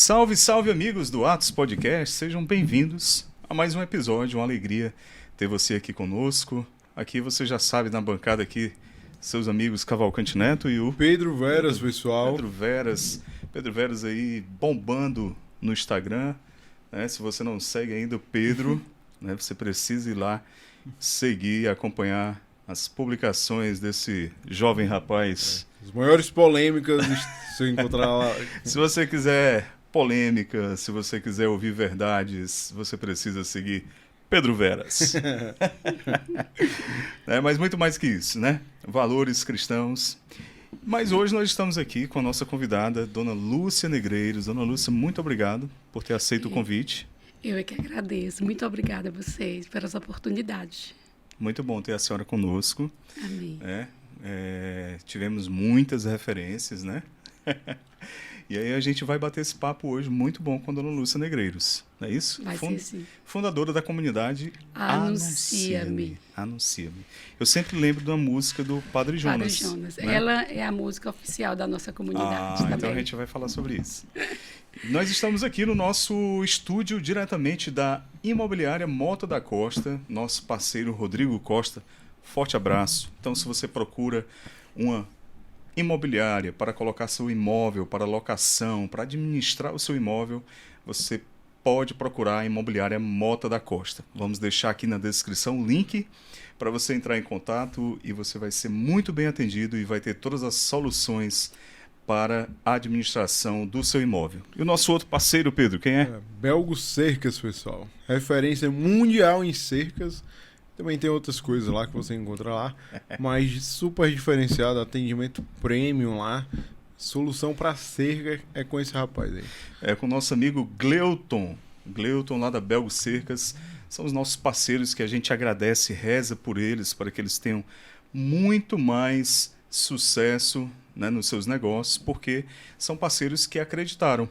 Salve, salve amigos do Atos Podcast, sejam bem-vindos a mais um episódio, uma alegria ter você aqui conosco. Aqui você já sabe, na bancada aqui, seus amigos Cavalcante Neto e o Pedro Veras, pessoal. Pedro Veras aí bombando no Instagram, né? Se você não segue ainda o Pedro, né, você precisa ir lá seguir e acompanhar as publicações desse jovem rapaz. As maiores polêmicas você encontrar lá. Se você quiser polêmica, se você quiser ouvir verdades, você precisa seguir Pedro Veras. Mas muito mais que isso, né? Valores cristãos. Mas hoje nós estamos aqui com a nossa convidada, Dona Lúcia Negreiros. Dona Lúcia, muito obrigado por ter aceito o convite. Eu é que agradeço. Muito obrigada a vocês pelas oportunidades. Muito bom ter a senhora conosco. Amém. Tivemos muitas referências, né? E aí a gente vai bater esse papo hoje muito bom com a Dona Lúcia Negreiros, não é isso? Vai ser sim. Fundadora da comunidade Anuncia-me. Anuncia-me. Eu sempre lembro da música do Padre Jonas. Padre Jonas. Né? Ela é a música oficial da nossa comunidade também. Então a gente vai falar sobre isso. Nós estamos aqui no nosso estúdio diretamente da Imobiliária Mota da Costa, nosso parceiro Rodrigo Costa. Forte abraço. Então, se você procura uma imobiliária para colocar seu imóvel para locação, para administrar o seu imóvel, você pode procurar a Imobiliária Mota da Costa. Vamos deixar aqui na descrição o link para você entrar em contato e você vai ser muito bem atendido e vai ter todas as soluções para a administração do seu imóvel. E o nosso outro parceiro, Pedro, quem é? Belgo Cercas, pessoal. Referência mundial em cercas. Também tem outras coisas lá que você encontra lá, mas super diferenciado, atendimento premium lá, solução para cerca é com esse rapaz aí. É com o nosso amigo Gleuton lá da Belgo Cercas, são os nossos parceiros que a gente agradece e reza por eles, para que eles tenham muito mais sucesso, né, nos seus negócios, porque são parceiros que acreditaram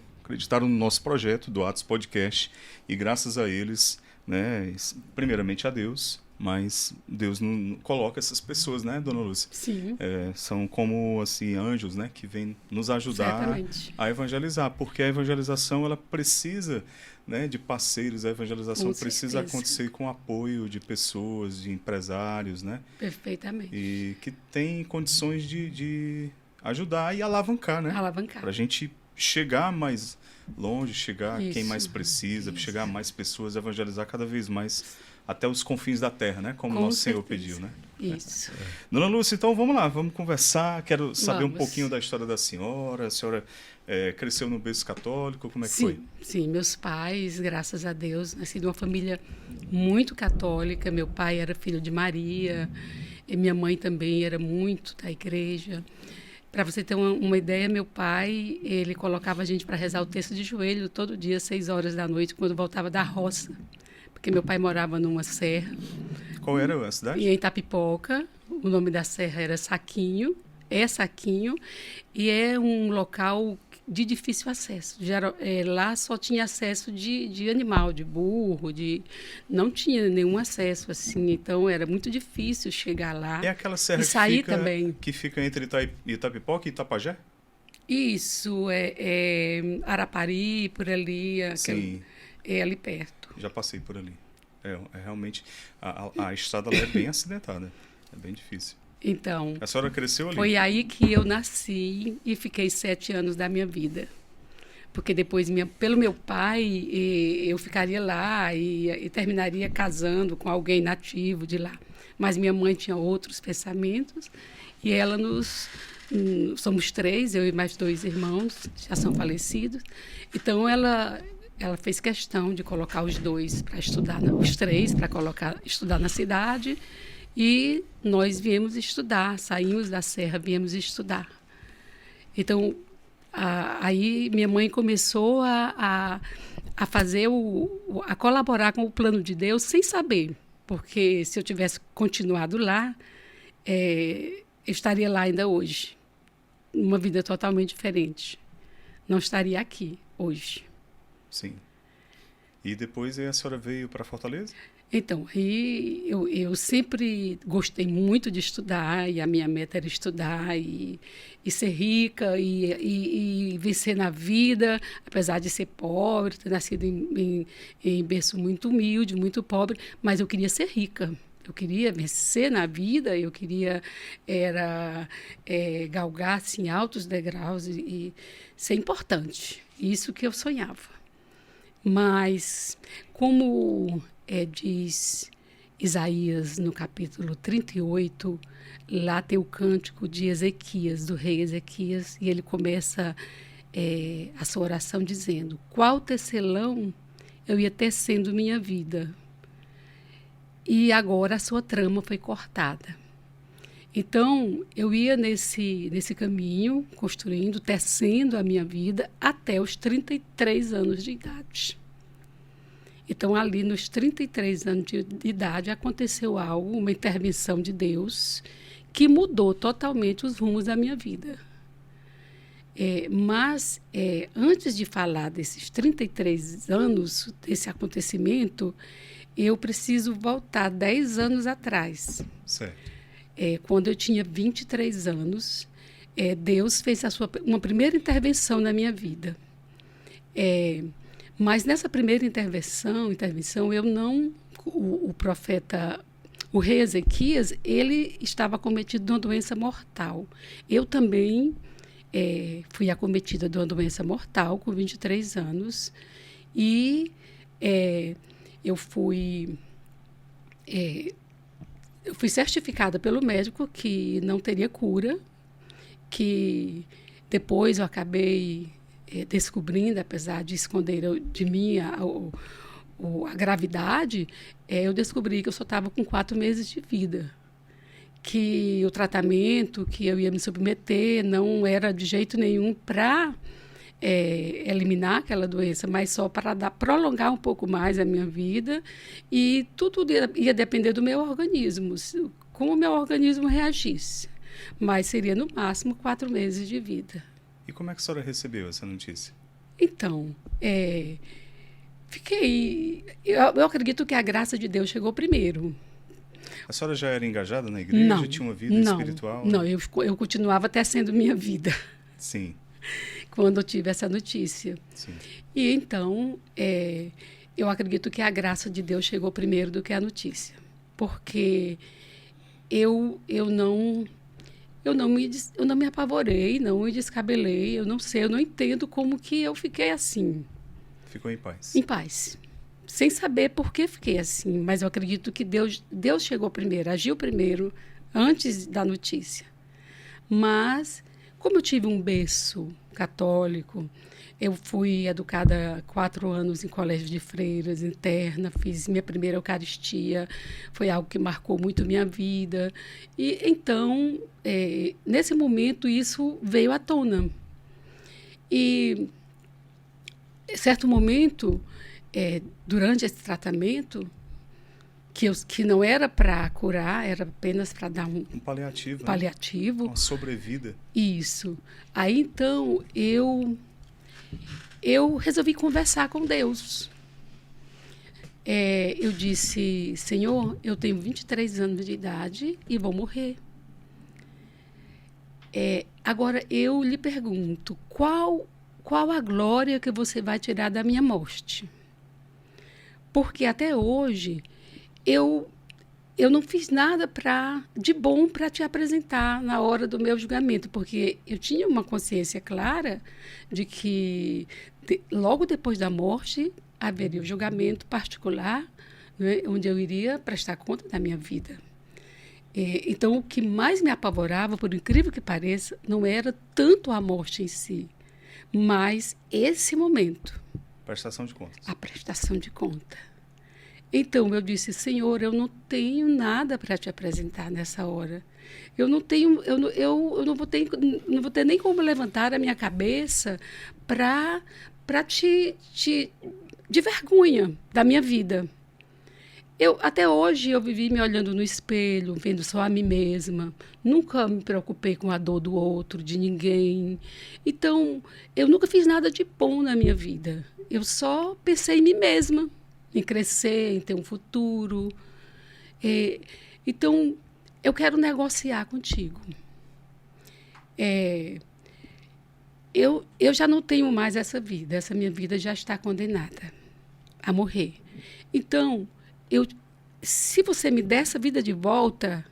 no nosso projeto do Atos Podcast e graças a eles, né, primeiramente a Deus, mas Deus não coloca essas pessoas, né, Dona Lúcia? Sim. São como assim anjos, né, que vêm nos ajudar Certamente. a evangelizar, porque a evangelização ela precisa, né, de parceiros, a evangelização Com precisa certeza. acontecer com o apoio de pessoas, de empresários, né, Perfeitamente. e que tem condições de ajudar e alavancar, né, Alavancar. para a gente chegar mais longe, chegar a quem Isso, mais precisa, isso. chegar a mais pessoas, evangelizar cada vez mais até os confins da terra, né? Como Com nosso Senhor certeza. pediu, né? Isso. Dona Lúcia, então vamos lá, vamos conversar. Quero saber um Vamos. pouquinho da história da senhora. A senhora cresceu no berço católico, como é que Sim, foi? sim, meus pais, graças a Deus, nasci de uma família muito católica. Meu pai era filho de Maria, e minha mãe também era muito da igreja. Para você ter uma ideia, meu pai, ele colocava a gente para rezar o terço de joelho todo dia, 6 horas da noite, quando voltava da roça. Porque meu pai morava numa serra, Qual era a cidade? em Itapipoca. O nome da serra era Saquinho, e é um local de difícil acesso. Lá só tinha acesso de animal, de burro, não tinha nenhum acesso assim, então era muito difícil chegar lá. É aquela serra E sair que, fica, também. que fica entre Itapipoca e Itapajé? Isso, Arapari, por ali, Sim, é ali perto. já passei por ali. Realmente, a estrada lá é bem acidentada, é bem difícil. Então, A senhora cresceu ali? foi aí que eu nasci e fiquei 7 anos da minha vida. Porque depois, pelo meu pai, eu ficaria lá e terminaria casando com alguém nativo de lá. Mas minha mãe tinha outros pensamentos e ela somos 3, eu e mais 2 irmãos, já são falecidos. Então, ela fez questão de colocar os 2 para estudar, os 3 para estudar na cidade. E nós viemos estudar, saímos da serra, viemos estudar. Então, aí minha mãe começou a fazer, a colaborar com o plano de Deus sem saber, porque se eu tivesse continuado lá, eu estaria lá ainda hoje, uma vida totalmente diferente. Não estaria aqui hoje. Sim. E depois a senhora veio para Fortaleza? Então, aí eu sempre gostei muito de estudar, e a minha meta era estudar e ser rica e vencer na vida, apesar de ser pobre, ter nascido em berço muito humilde, muito pobre, mas eu queria ser rica. Eu queria vencer na vida, eu queria galgar assim, altos degraus e ser importante. Isso que eu sonhava. Mas, como diz Isaías no capítulo 38, lá tem o cântico de Ezequias, do rei Ezequias, e ele começa a sua oração dizendo: qual tecelão eu ia tecendo minha vida, e agora a sua trama foi cortada. Então, eu ia nesse caminho, construindo, tecendo a minha vida até os 33 anos de idade. Então, ali nos 33 anos de idade, aconteceu algo, uma intervenção de Deus, que mudou totalmente os rumos da minha vida. Mas, antes de falar desses 33 anos, desse acontecimento, eu preciso voltar 10 anos atrás. Certo. Quando eu tinha 23 anos, Deus fez uma primeira intervenção na minha vida. Mas nessa primeira intervenção eu não... O profeta, o rei Ezequias, ele estava acometido de uma doença mortal. Eu também fui acometida de uma doença mortal com 23 anos. E eu fui certificada pelo médico que não teria cura, que depois eu acabei descobrindo, apesar de esconder de mim a gravidade, eu descobri que eu só estava com 4 meses de vida, que o tratamento que eu ia me submeter não era de jeito nenhum para eliminar aquela doença, mas só para prolongar um pouco mais a minha vida, e tudo ia depender do meu organismo, como o meu organismo reagisse. Mas seria, no máximo, 4 meses de vida. E como é que a senhora recebeu essa notícia? Então, eu acredito que a graça de Deus chegou primeiro. A senhora já era engajada na igreja? Não, tinha uma vida espiritual? Não, eu continuava tecendo minha vida. Sim. Quando eu tive essa notícia. Sim. E então, eu acredito que a graça de Deus chegou primeiro do que a notícia. Porque eu não me apavorei, não me descabelei, eu não sei, eu não entendo como que eu fiquei assim. Ficou em paz? Em paz. Sem saber por que fiquei assim, mas eu acredito que Deus chegou primeiro, agiu primeiro, antes da notícia. Mas, como eu tive um berço católico, eu fui educada 4 anos em colégio de freiras, interna, fiz minha primeira Eucaristia, foi algo que marcou muito minha vida. E então, nesse momento, isso veio à tona. E, em certo momento, durante esse tratamento, que não era para curar, era apenas para dar um paliativo. Paliativo. Uma sobrevida. Isso. Aí, então, eu resolvi conversar com Deus. Eu disse: Senhor, eu tenho 23 anos de idade e vou morrer. Agora, eu lhe pergunto, qual a glória que você vai tirar da minha morte? Porque até hoje eu não fiz nada de bom para te apresentar na hora do meu julgamento, porque eu tinha uma consciência clara de que logo depois da morte haveria o julgamento particular, né, onde eu iria prestar conta da minha vida. Então, o que mais me apavorava, por incrível que pareça, não era tanto a morte em si, mas esse momento. Prestação de contas. A prestação de conta. Então, eu disse: Senhor, eu não tenho nada para te apresentar nessa hora. Eu não vou ter nem como levantar a minha cabeça para de vergonha da minha vida. Até hoje eu vivi me olhando no espelho, vendo só a mim mesma. Nunca me preocupei com a dor do outro, de ninguém. Então, eu nunca fiz nada de bom na minha vida. Eu só pensei em mim mesma. em crescer, em ter um futuro. Então, eu quero negociar contigo. Eu já não tenho mais essa vida. Essa minha vida já está condenada a morrer. Então, se você me der essa vida de volta,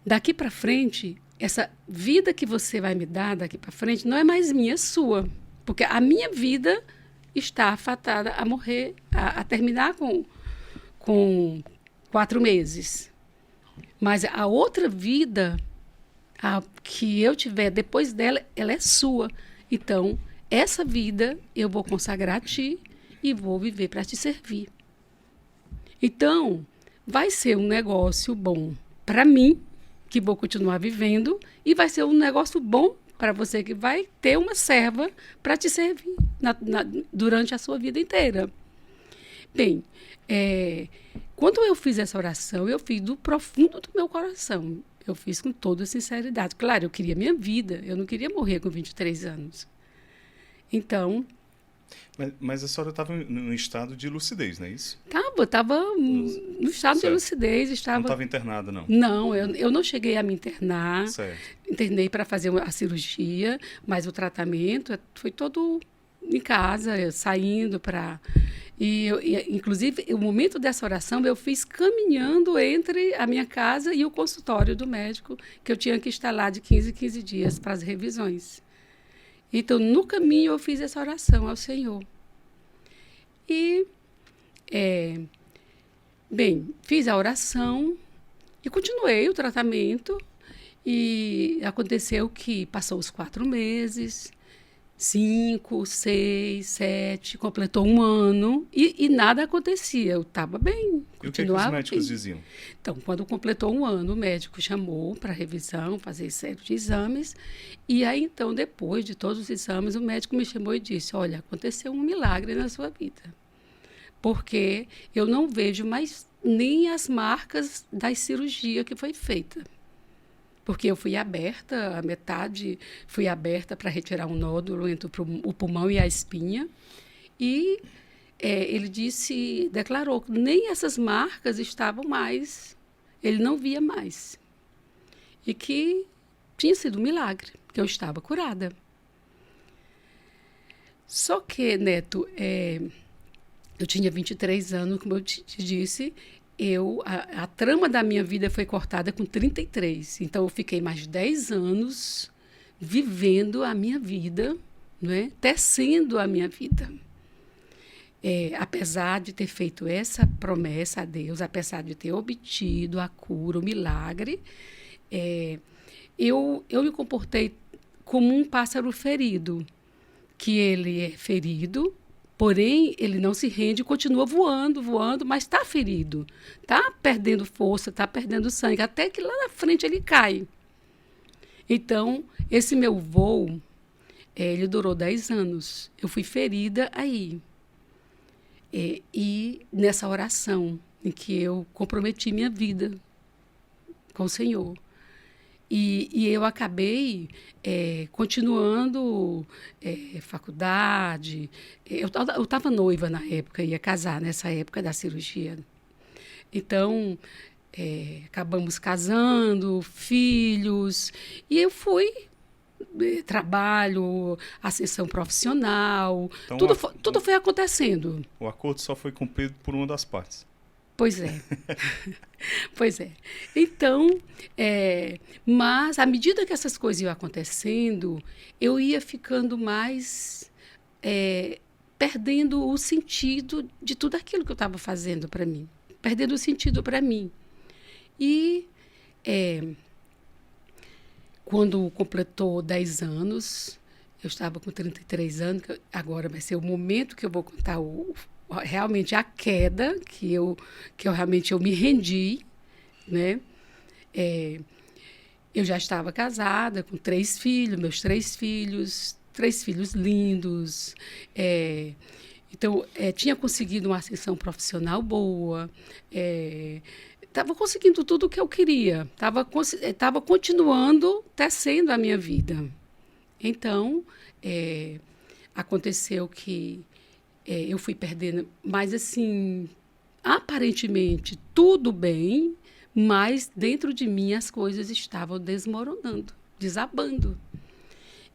daqui para frente, essa vida que você vai me dar daqui para frente não é mais minha, é sua. Porque a minha vida está fatada a morrer, a terminar com 4 meses. Mas a outra vida, que eu tiver depois dela, ela é sua. Então, essa vida eu vou consagrar a ti e vou viver para te servir. Então, vai ser um negócio bom para mim, que vou continuar vivendo, e vai ser um negócio bom para você, que vai ter uma serva para te servir durante a sua vida inteira. Bem, quando eu fiz essa oração, eu fiz do profundo do meu coração. Eu fiz com toda sinceridade. Claro, eu queria minha vida, eu não queria morrer com 23 anos. Então... Mas a senhora estava num estado de lucidez, não é isso? Estava no estado de lucidez. Não estava internada, não? Não, eu não cheguei a me internar. Certo. Internei para fazer a cirurgia, mas o tratamento foi todo em casa, saindo para... inclusive, o momento dessa oração eu fiz caminhando entre a minha casa e o consultório do médico, que eu tinha que estar lá de 15 em 15 dias para as revisões. Então, no caminho, eu fiz essa oração ao Senhor. E, fiz a oração e continuei o tratamento. E aconteceu que passou os 4 meses, 5, 6, 7, completou 1 ano e nada acontecia. Eu estava bem, continuava. E o que os médicos diziam? Então, quando completou 1 ano, o médico chamou para revisão, fazer série de exames. E aí, então, depois de todos os exames, o médico me chamou e disse: olha, aconteceu um milagre na sua vida. Porque eu não vejo mais nem as marcas da cirurgia que foi feita. Porque eu fui aberta, a metade fui aberta para retirar um nódulo entre o pulmão e a espinha. E ele declarou que nem essas marcas estavam mais, ele não via mais. E que tinha sido um milagre, que eu estava curada. Só que, Neto, eu tinha 23 anos, como eu te disse, a trama da minha vida foi cortada com 33. Então, eu fiquei mais 10 anos vivendo a minha vida, né? Tecendo a minha vida. Apesar de ter feito essa promessa a Deus, apesar de ter obtido a cura, o milagre, eu me comportei como um pássaro ferido, que ele é ferido, porém, ele não se rende, continua voando, mas está ferido, está perdendo força, está perdendo sangue, até que lá na frente ele cai. Então, esse meu voo, ele durou 10 anos. Eu fui ferida aí. E nessa oração, em que eu comprometi minha vida com o Senhor. E eu acabei continuando faculdade. Eu estava noiva na época, ia casar nessa época da cirurgia. Então, acabamos casando, filhos, e eu fui, trabalho, ascensão profissional, então, tudo foi acontecendo. O acordo só foi cumprido por uma das partes. Pois é. Pois é. Então, mas à medida que essas coisas iam acontecendo, eu ia ficando mais perdendo o sentido de tudo aquilo que eu estava fazendo para mim. Perdendo o sentido para mim. E quando completou 10 anos, eu estava com 33 anos, agora vai ser o momento que eu vou contar realmente a queda, que eu realmente me rendi, né? Eu já estava casada com 3 filhos, meus 3 filhos lindos. Então, tinha conseguido uma ascensão profissional boa, estava conseguindo tudo o que eu queria, estava continuando tecendo a minha vida. Então, aconteceu que eu fui perdendo, mas assim, aparentemente tudo bem, mas dentro de mim as coisas estavam desmoronando, desabando.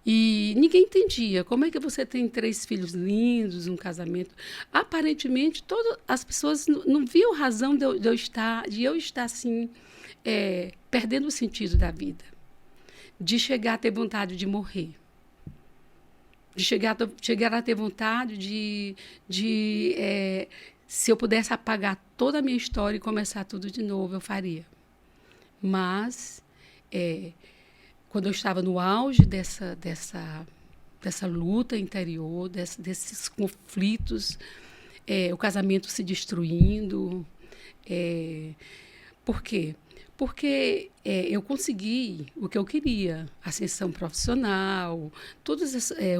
E ninguém entendia como é que você tem 3 filhos lindos, um casamento. Aparentemente, todas as pessoas não viam razão de eu estar assim, perdendo o sentido da vida, de chegar a ter vontade de morrer, de chegar a ter vontade se eu pudesse apagar toda a minha história e começar tudo de novo, eu faria. Mas quando eu estava no auge dessa luta interior, desses conflitos, o casamento se destruindo. Por quê? Porque eu consegui o que eu queria, ascensão profissional,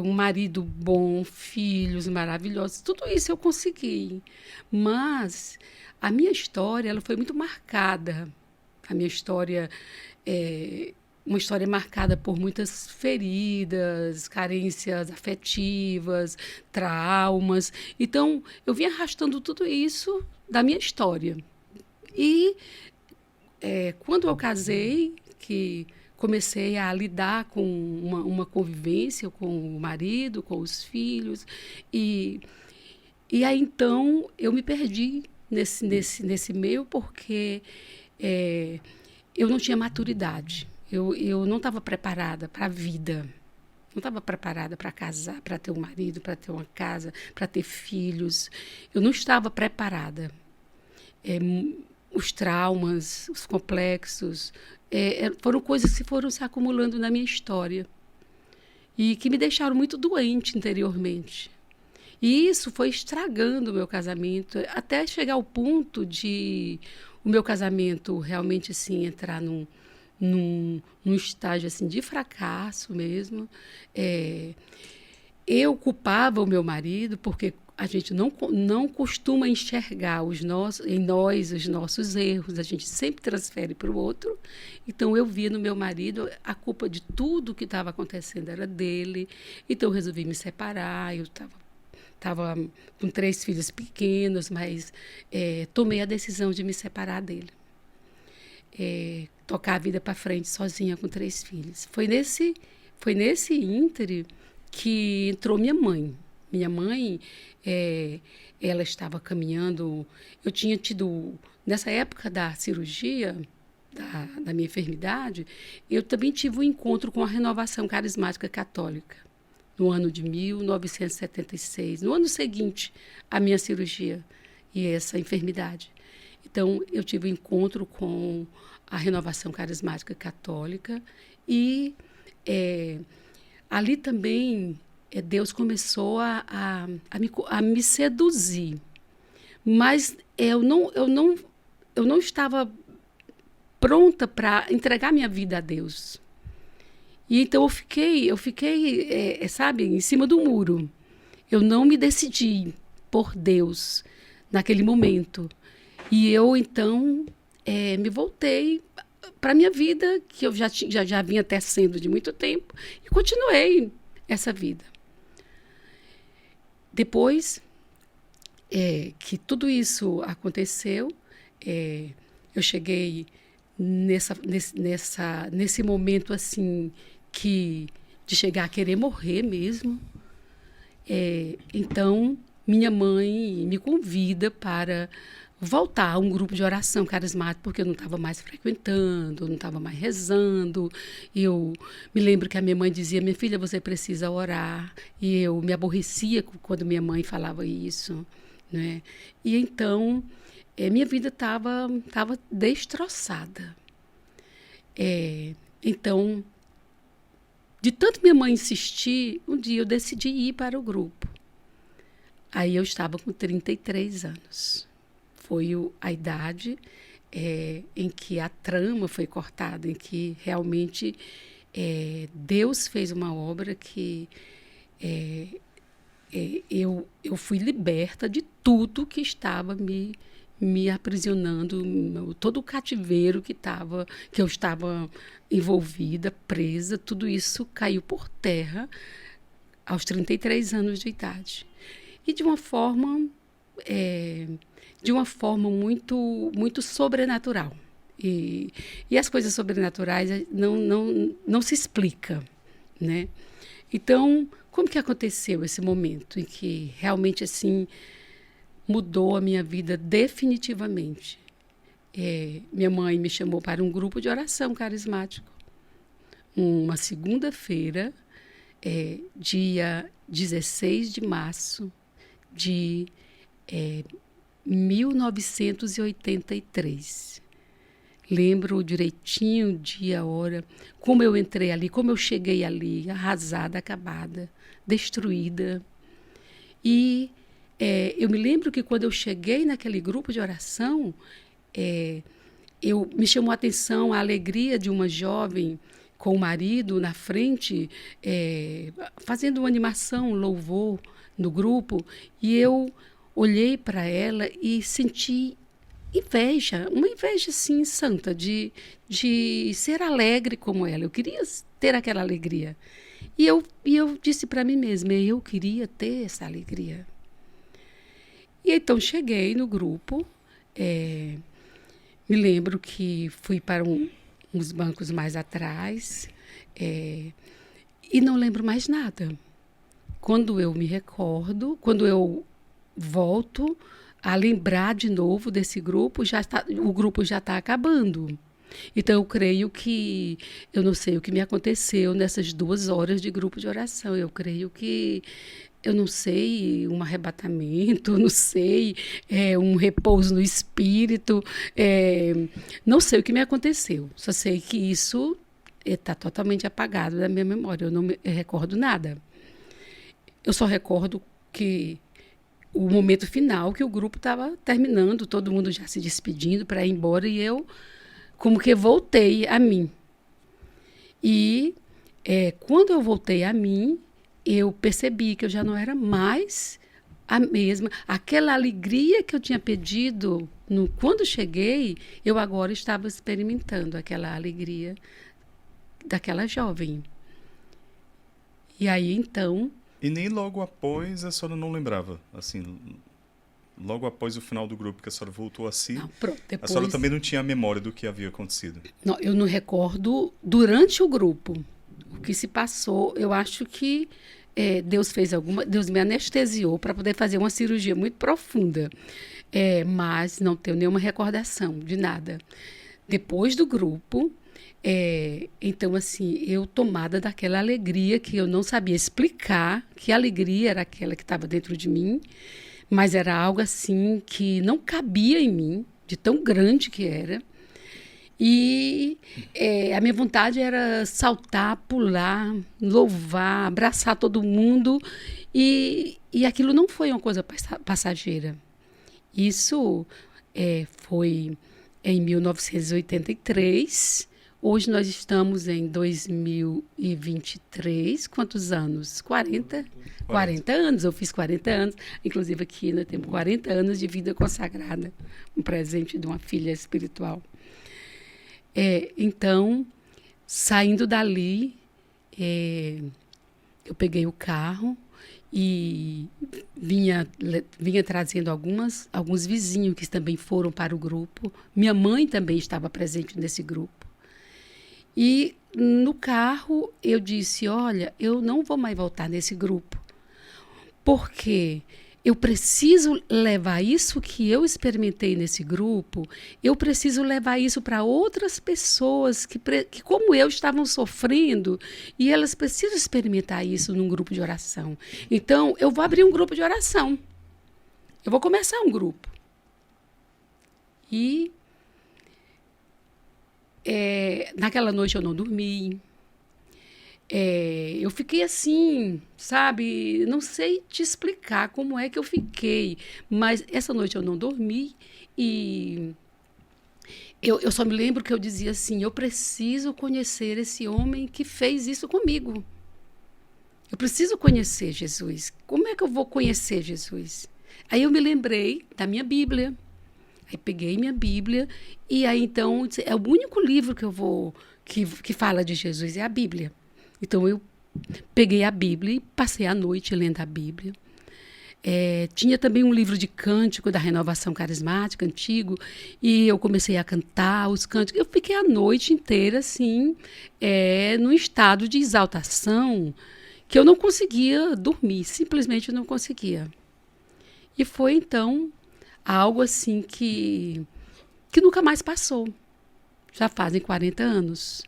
um marido bom, filhos maravilhosos, tudo isso eu consegui. Mas a minha história ela foi muito marcada. A minha história uma história marcada por muitas feridas, carências afetivas, traumas. Então, eu vim arrastando tudo isso da minha história. E quando eu casei, que comecei a lidar com uma convivência com o marido, com os filhos, e aí então eu me perdi nesse meio porque eu não tinha maturidade. Eu não estava preparada para a vida. Não estava preparada para casar, para ter um marido, para ter uma casa, para ter filhos. Eu não estava preparada. Os traumas, os complexos, foram coisas que foram se acumulando na minha história e que me deixaram muito doente interiormente. E isso foi estragando o meu casamento, até chegar ao ponto de o meu casamento realmente assim, entrar num estágio assim, de fracasso mesmo. Eu culpava o meu marido porque a gente não costuma enxergar em nós os nossos erros, a gente sempre transfere para o outro. Então, eu via no meu marido a culpa de tudo que estava acontecendo era dele. Então, eu resolvi me separar. Eu estava com 3 filhos pequenos, mas tomei a decisão de me separar dele. Tocar a vida para frente sozinha com 3 filhos. Foi nesse íntere que entrou minha mãe. Minha mãe, ela estava caminhando. Eu tinha tido, nessa época da cirurgia, da minha enfermidade, eu também tive um encontro com a Renovação Carismática Católica, no ano de 1976, no ano seguinte à minha cirurgia e essa enfermidade. Então, eu tive um encontro com a Renovação Carismática Católica e ali também Deus começou a me seduzir. Mas eu não estava pronta para entregar minha vida a Deus. E então eu fiquei, sabe, em cima do muro. Eu não me decidi por Deus naquele momento. E eu, então, me voltei para a minha vida, que eu já vinha tecendo de muito tempo, e continuei essa vida. Depois que tudo isso aconteceu, eu cheguei nesse momento assim de chegar a querer morrer mesmo. Então, minha mãe me convida para voltar a um grupo de oração carismático, porque eu não estava mais frequentando, não estava mais rezando. E eu me lembro que a minha mãe dizia: minha filha, você precisa orar. E eu me aborrecia quando minha mãe falava isso, né? E então, minha vida estava destroçada. Então, de tanto minha mãe insistir, um dia eu decidi ir para o grupo. Aí eu estava com 33 anos. Foi a idade em que a trama foi cortada, em que realmente Deus fez uma obra que eu fui liberta de tudo que estava me aprisionando, todo o cativeiro que eu estava envolvida, presa, tudo isso caiu por terra aos 33 anos de idade. e de uma forma muito sobrenatural. E as coisas sobrenaturais não se explica, né? Então, como que aconteceu esse momento em que realmente assim mudou a minha vida definitivamente? Minha mãe me chamou para um grupo de oração carismático. Uma segunda-feira, dia 16 de março de 1983. Lembro direitinho o dia, a hora, como eu entrei ali, como eu cheguei ali, arrasada, acabada, destruída. E eu me lembro que quando eu cheguei naquele grupo de oração, me chamou a atenção a alegria de uma jovem com o marido na frente, fazendo uma animação, um louvor no grupo, e eu olhei para ela e senti inveja, uma inveja assim santa de ser alegre como ela. Eu queria ter aquela alegria. E eu disse para mim mesma, eu queria ter essa alegria. E então cheguei no grupo, me lembro que fui para uns bancos mais atrás, e não lembro mais nada. Quando eu me recordo, quando eu volto a lembrar de novo desse grupo, o grupo já está acabando. Então, eu creio que, eu não sei o que me aconteceu nessas 2 horas de grupo de oração. Eu creio que, eu não sei, um arrebatamento, não sei, um repouso no espírito, não sei o que me aconteceu. Só sei que isso está totalmente apagado da minha memória. Eu não me recordo nada. Eu só recordo que o momento final, que o grupo estava terminando, todo mundo já se despedindo para ir embora, e eu como que voltei a mim. E quando eu voltei a mim, eu percebi que eu já não era mais a mesma. Aquela alegria que eu tinha pedido quando cheguei, eu agora estava experimentando aquela alegria daquela jovem. E aí, então... E nem logo após a senhora não lembrava, assim, logo após o final do grupo que a senhora voltou a si, Não, pronto, depois... a senhora também não tinha a memória do que havia acontecido? Não, eu não recordo durante o grupo o que se passou. Eu acho que Deus me anestesiou para poder fazer uma cirurgia muito profunda, mas não tenho nenhuma recordação de nada. Depois do grupo... então, assim, eu tomada daquela alegria que eu não sabia explicar, que alegria era aquela que estava dentro de mim, mas era algo assim que não cabia em mim, de tão grande que era. E a minha vontade era saltar, pular, louvar, abraçar todo mundo, e aquilo não foi uma coisa passageira. Isso foi em 1983. Hoje nós estamos em 2023. Quantos anos? 40 anos. Eu fiz 40 anos. Inclusive aqui nós temos 40 anos de vida consagrada. Um presente de uma filha espiritual. Então, saindo dali, eu peguei o carro e vinha trazendo alguns vizinhos que também foram para o grupo. Minha mãe também estava presente nesse grupo. E no carro eu disse, olha, eu não vou mais voltar nesse grupo, porque eu preciso levar isso que eu experimentei nesse grupo, eu preciso levar isso para outras pessoas que, como eu, estavam sofrendo, e elas precisam experimentar isso num grupo de oração. Então, eu vou abrir um grupo de oração. Eu vou começar um grupo. E... naquela noite eu não dormi. Eu fiquei assim, sabe? Não sei te explicar como é que eu fiquei, mas essa noite eu não dormi e eu só me lembro que eu dizia assim, eu preciso conhecer esse homem que fez isso comigo. Eu preciso conhecer Jesus. Como é que eu vou conhecer Jesus? Aí eu me lembrei da minha Bíblia. Aí peguei minha Bíblia e aí então é o único livro que fala de Jesus, é a Bíblia. Então eu peguei a Bíblia e passei a noite lendo a Bíblia. Tinha também um livro de cântico da Renovação Carismática, antigo, e eu comecei a cantar os cânticos. Eu fiquei a noite inteira, assim, num estado de exaltação, que eu não conseguia dormir, simplesmente não conseguia. E foi, então, algo assim que nunca mais passou. Já fazem 40 anos.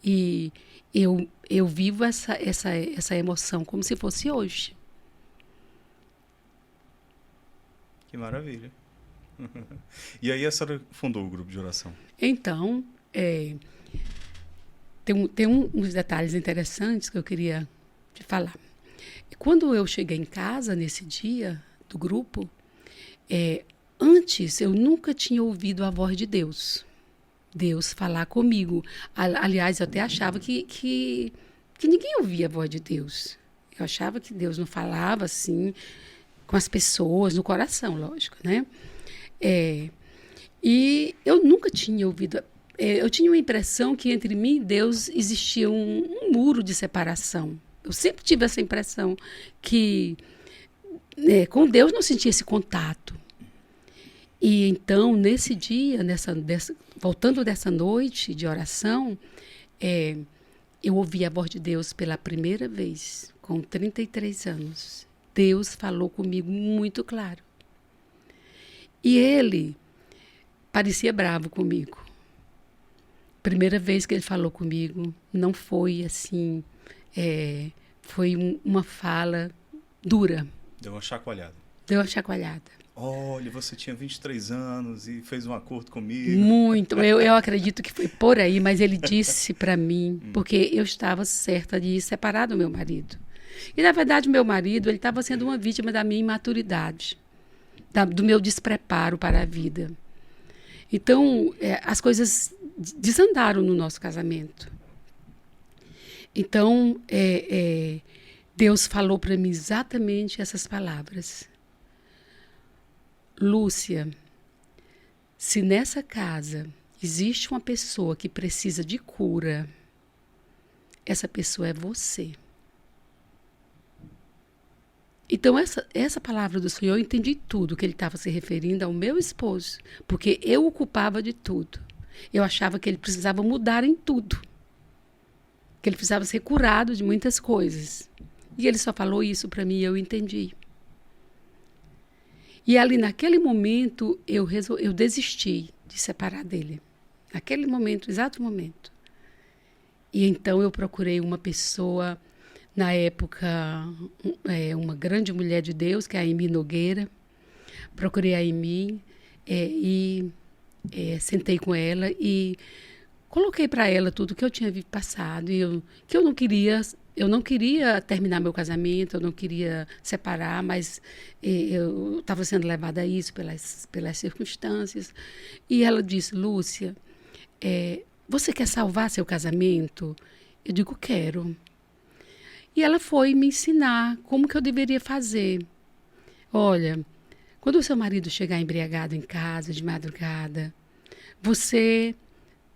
E eu vivo essa emoção como se fosse hoje. Que maravilha. E aí a senhora fundou o grupo de oração? Então, tem uns detalhes interessantes que eu queria te falar. Quando eu cheguei em casa, nesse dia do grupo, antes eu nunca tinha ouvido a voz de Deus. Deus falar comigo. Aliás, eu até achava que ninguém ouvia a voz de Deus. Eu achava que Deus não falava assim com as pessoas, no coração, lógico, né? E eu nunca tinha ouvido. Eu tinha uma impressão que entre mim e Deus existia um muro de separação. Eu sempre tive essa impressão que com Deus não sentia esse contato. E então, nesse dia, voltando dessa noite de oração, eu ouvi a voz de Deus pela primeira vez, com 33 anos. Deus falou comigo muito claro. E ele parecia bravo comigo. Primeira vez que ele falou comigo, não foi assim, foi uma fala dura. Deu uma chacoalhada. Deu uma chacoalhada. Olha, você tinha 23 anos e fez um acordo comigo. Muito. Eu acredito que foi por aí, mas ele disse para mim, porque eu estava certa de separar do meu marido. E, na verdade, meu marido ele estava sendo uma vítima da minha imaturidade, do meu despreparo para a vida. Então, as coisas desandaram no nosso casamento. Então, Deus falou para mim exatamente essas palavras. Lúcia, se nessa casa existe uma pessoa que precisa de cura, essa pessoa é você. Então, essa palavra do Senhor, eu entendi tudo, que ele estava se referindo ao meu esposo, porque eu o culpava de tudo. Eu achava que ele precisava mudar em tudo, que ele precisava ser curado de muitas coisas. E ele só falou isso para mim e eu entendi. E ali, naquele momento, eu desisti de separar dele. Naquele momento, exato momento. E então eu procurei uma pessoa, na época, uma grande mulher de Deus, que é a Amy Nogueira. Procurei a Amy e sentei com ela e coloquei para ela tudo que eu tinha passado. E que eu não queria terminar meu casamento, eu não queria separar, mas eu estava sendo levada a isso pelas circunstâncias. E ela disse, Lúcia, você quer salvar seu casamento? Eu digo, quero. E ela foi me ensinar como que eu deveria fazer. Olha, quando o seu marido chegar embriagado em casa, de madrugada, você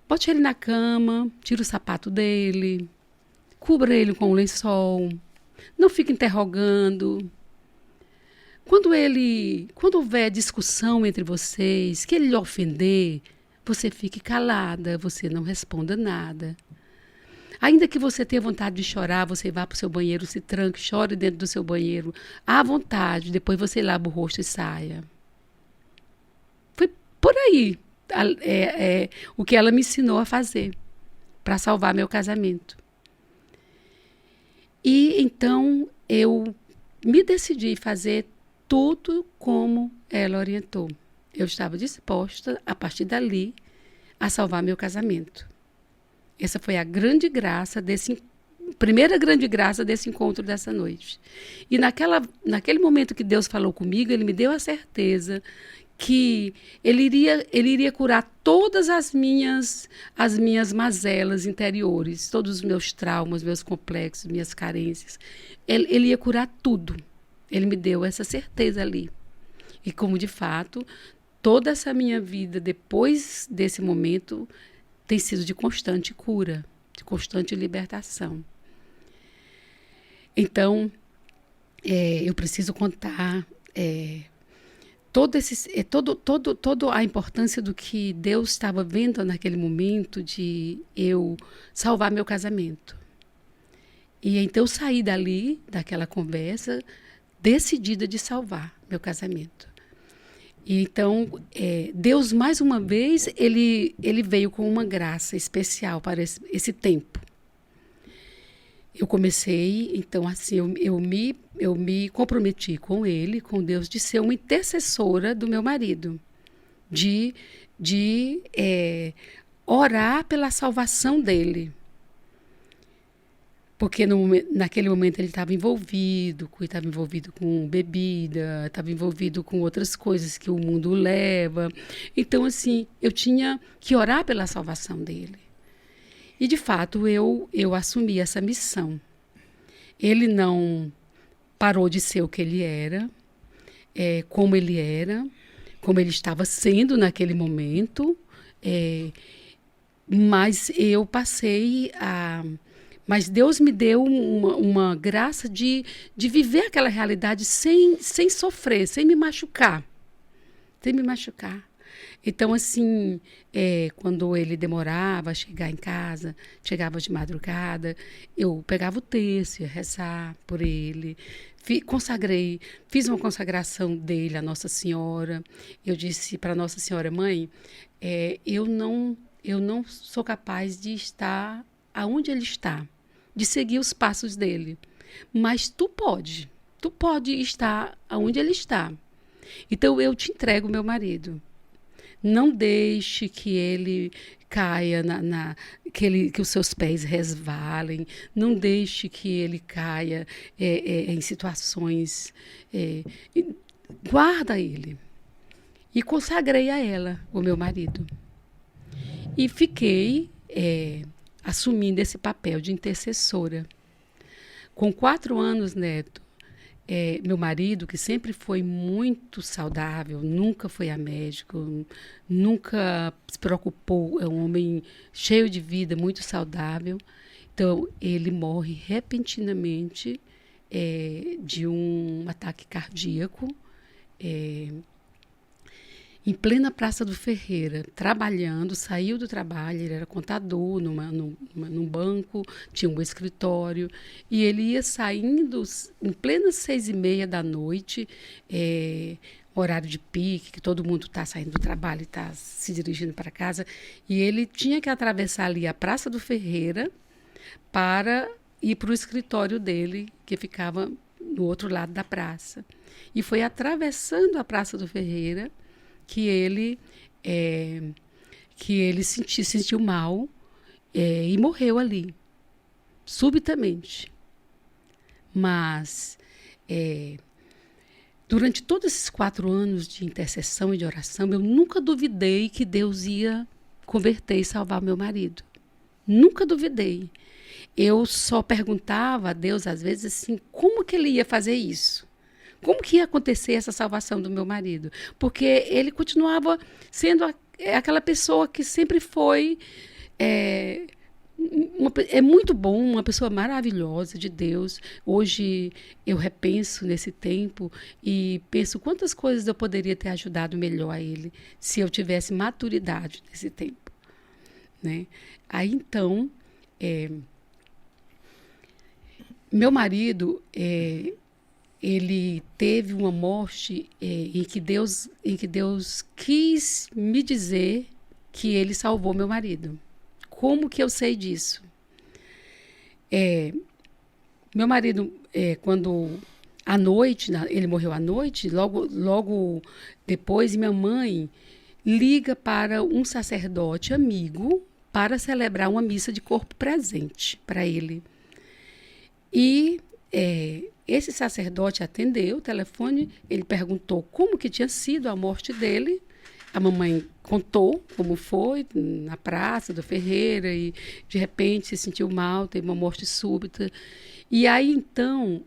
bote ele na cama, tira o sapato dele, cubra ele com um lençol, não fique interrogando. Quando houver discussão entre vocês, que ele lhe ofender, você fique calada, você não responda nada. Ainda que você tenha vontade de chorar, você vá para o seu banheiro, se tranque, chore dentro do seu banheiro, à vontade, depois você lava o rosto e saia. Foi por aí o que ela me ensinou a fazer para salvar meu casamento. E então eu me decidi fazer tudo como ela orientou. Eu estava disposta, a partir dali, a salvar meu casamento. Essa foi a grande graça primeira grande graça desse encontro dessa noite. E naquele momento que Deus falou comigo, ele me deu a certeza que ele iria curar todas as minhas mazelas interiores, todos os meus traumas, meus complexos, minhas carências. Ele ia curar tudo. Ele me deu essa certeza ali. E como, de fato, toda essa minha vida, depois desse momento, tem sido de constante cura, de constante libertação. Então, eu preciso contar toda a importância do que Deus estava vendo naquele momento de eu salvar meu casamento. E então eu saí dali, daquela conversa, decidida de salvar meu casamento. E então, Deus, mais uma vez, ele veio com uma graça especial para esse tempo. Eu comecei, então, assim, eu me comprometi com ele, com Deus, de ser uma intercessora do meu marido, de orar pela salvação dele. Porque naquele momento ele estava envolvido com bebida, estava envolvido com outras coisas que o mundo leva. Então, assim, eu tinha que orar pela salvação dele. E, de fato, eu assumi essa missão. Ele não parou de ser o que ele era, como ele estava sendo naquele momento, mas eu passei a... Mas Deus me deu uma graça de viver aquela realidade sem sofrer, sem me machucar. Então, assim, quando ele demorava a chegar em casa, chegava de madrugada, eu pegava o texto, ia rezar por ele, fiz uma consagração dele à Nossa Senhora. Eu disse para Nossa Senhora: mãe, eu não sou capaz de estar aonde ele está, de seguir os passos dele, mas tu pode estar aonde ele está. Então eu te entrego meu marido. Não deixe que ele caia que os seus pés resvalem. Não deixe que ele caia em situações. Guarda ele. E consagrei a ela, o meu marido. E fiquei assumindo esse papel de intercessora. Com 4 anos, Neto, meu marido, que sempre foi muito saudável, nunca foi a médico, nunca se preocupou, é um homem cheio de vida, muito saudável. Então, ele morre repentinamente de um ataque cardíaco, em plena Praça do Ferreira, trabalhando, saiu do trabalho, ele era contador num banco, tinha um escritório, e ele ia saindo em plena 6h30 da noite, horário de pique, que todo mundo está saindo do trabalho e está se dirigindo para casa, e ele tinha que atravessar ali a Praça do Ferreira para ir para o escritório dele, que ficava no outro lado da praça. E foi atravessando a Praça do Ferreira que ele se sentiu mal e morreu ali, subitamente. Mas, durante todos esses 4 anos de intercessão e de oração, eu nunca duvidei que Deus ia converter e salvar meu marido. Nunca duvidei. Eu só perguntava a Deus, às vezes, assim, como que ele ia fazer isso? Como que ia acontecer essa salvação do meu marido? Porque ele continuava sendo aquela pessoa que sempre foi... É muito bom, uma pessoa maravilhosa de Deus. Hoje eu repenso nesse tempo e penso quantas coisas eu poderia ter ajudado melhor a ele se eu tivesse maturidade nesse tempo, né? Aí, então, meu marido... ele teve uma morte em que Deus quis me dizer que ele salvou meu marido. Como que eu sei disso? Meu marido, quando à noite, ele morreu à noite, logo depois, minha mãe liga para um sacerdote amigo para celebrar uma missa de corpo presente para ele. E esse sacerdote atendeu o telefone, ele perguntou como que tinha sido a morte dele. A mamãe contou como foi na Praça do Ferreira e, de repente, se sentiu mal, teve uma morte súbita. E aí, então,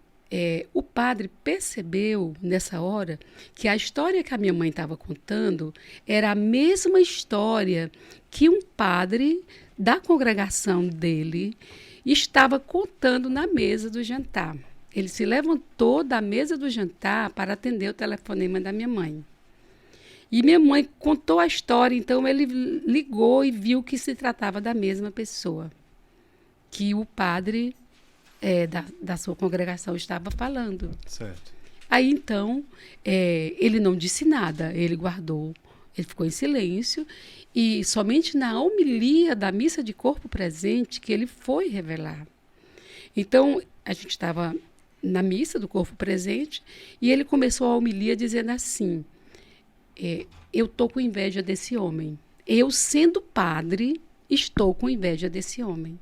o padre percebeu, nessa hora, que a história que a minha mãe estava contando era a mesma história que um padre da congregação dele estava contando na mesa do jantar. Ele se levantou da mesa do jantar para atender o telefonema da minha mãe. E minha mãe contou a história, então ele ligou e viu que se tratava da mesma pessoa que o padre da sua congregação estava falando. Certo. Aí, então, ele não disse nada, ele guardou, ele ficou em silêncio, e somente na homilia da missa de corpo presente que ele foi revelar. Então, a gente estava na missa do corpo presente, e ele começou a homilia dizendo assim, eu estou com inveja desse homem. Eu, sendo padre, estou com inveja desse homem.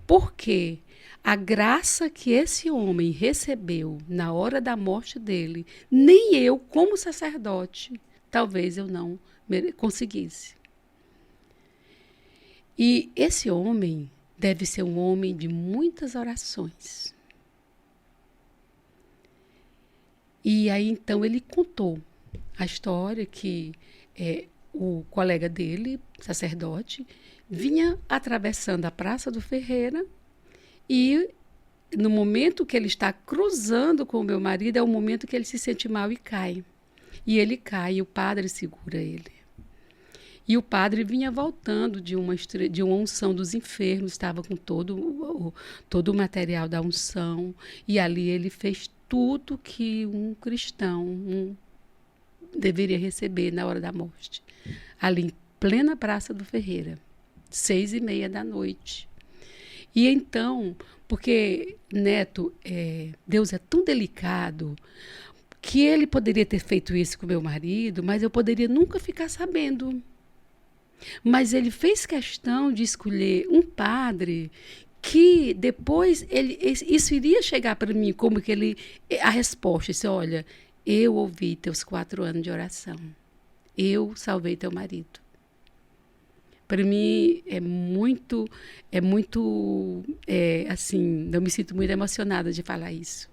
Por quê? A graça que esse homem recebeu na hora da morte dele, nem eu, como sacerdote, talvez eu não conseguisse. E esse homem deve ser um homem de muitas orações. E aí, então, ele contou a história que o colega dele, sacerdote, vinha atravessando a Praça do Ferreira e, no momento que ele está cruzando com o meu marido, é o momento que ele se sente mal e cai. E ele cai e o padre segura ele. E o padre vinha voltando de uma unção dos enfermos, estava com todo o material da unção, e ali ele fez tudo que um cristão deveria receber na hora da morte. Ali em plena Praça do Ferreira, 6:30 da noite. E então, porque, Neto, Deus é tão delicado que ele poderia ter feito isso com meu marido, mas eu poderia nunca ficar sabendo. Mas ele fez questão de escolher um padre que depois isso iria chegar para mim como que a resposta, disse, olha, eu ouvi teus 4 anos de oração, eu salvei teu marido. Para mim assim, eu me sinto muito emocionada de falar isso,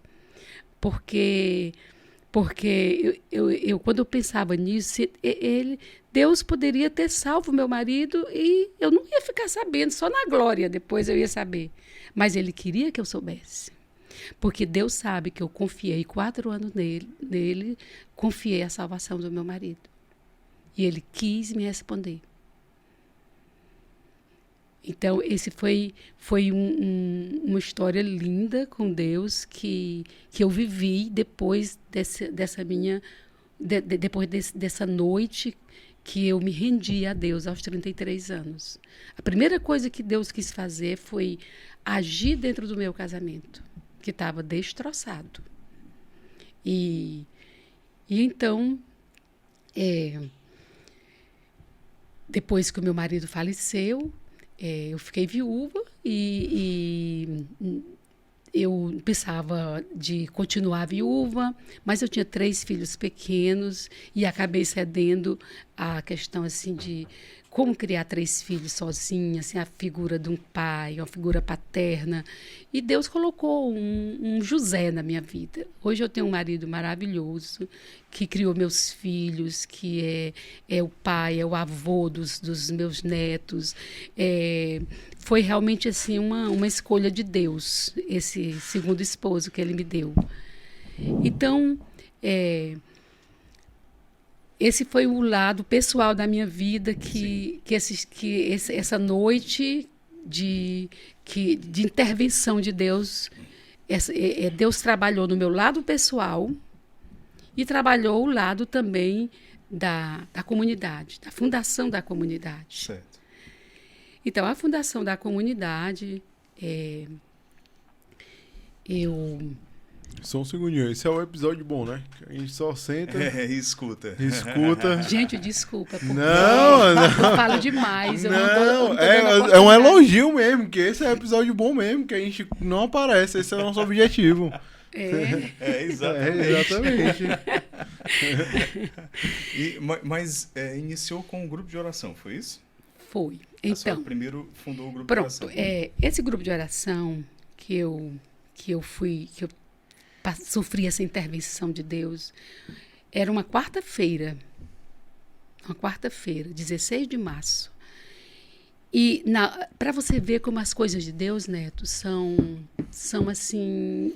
porque eu quando eu pensava nisso, Deus poderia ter salvo meu marido e eu não ia ficar sabendo, só na glória depois eu ia saber. Mas ele queria que eu soubesse. Porque Deus sabe que eu confiei 4 anos nele, confiei a salvação do meu marido. E ele quis me responder. Então, esse foi uma história linda com Deus que eu vivi depois dessa noite que eu me rendi a Deus aos 33 anos. A primeira coisa que Deus quis fazer foi agir dentro do meu casamento, que estava destroçado. E então, depois que o meu marido faleceu, eu fiquei viúva e eu pensava de continuar viúva, mas eu tinha 3 filhos pequenos e acabei cedendo à questão assim de como criar 3 filhos sozinha, assim, a figura de um pai, uma figura paterna. E Deus colocou um José na minha vida. Hoje eu tenho um marido maravilhoso que criou meus filhos, que é o pai, é o avô dos meus netos. Foi realmente assim uma escolha de Deus, esse segundo esposo que ele me deu. Então, esse foi o lado pessoal da minha vida que essa noite de intervenção de Deus, Deus trabalhou no meu lado pessoal e trabalhou o lado também da comunidade, da fundação da comunidade. Certo. Então, a fundação da comunidade, Só um segundinho, esse é o episódio bom, né? Que a gente só senta, Escuta. escuta. Gente, desculpa. Porque Não. eu falo demais. Eu não tô dando é um oportunidade. elogio mesmo, que esse é o episódio bom mesmo, que a gente não aparece, esse é o nosso objetivo. Exatamente. Exatamente. Mas iniciou com um grupo de oração, foi isso? Foi. A senhora Então, primeiro fundou o grupo de pronto. oração. Esse grupo de oração que eu sofri essa intervenção de Deus, era uma quarta-feira, 16 de março. E para você ver como as coisas de Deus, Neto, são assim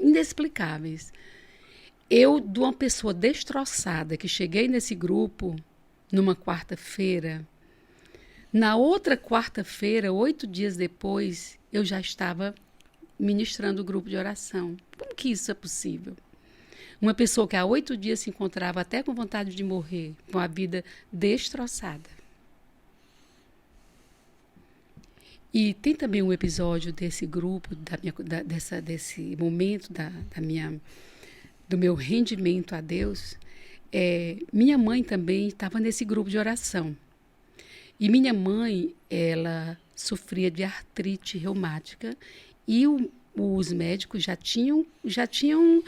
inexplicáveis. Eu, de uma pessoa destroçada, que cheguei nesse grupo numa quarta-feira, na outra quarta-feira, 8 dias depois, eu já estava ministrando o grupo de oração. Como que isso é possível? Uma pessoa que há 8 dias se encontrava até com vontade de morrer, com a vida destroçada. E tem também um episódio desse grupo, desse momento do meu rendimento a Deus. Minha mãe também estava nesse grupo de oração. E minha mãe, ela sofria de artrite reumática e os médicos já tinham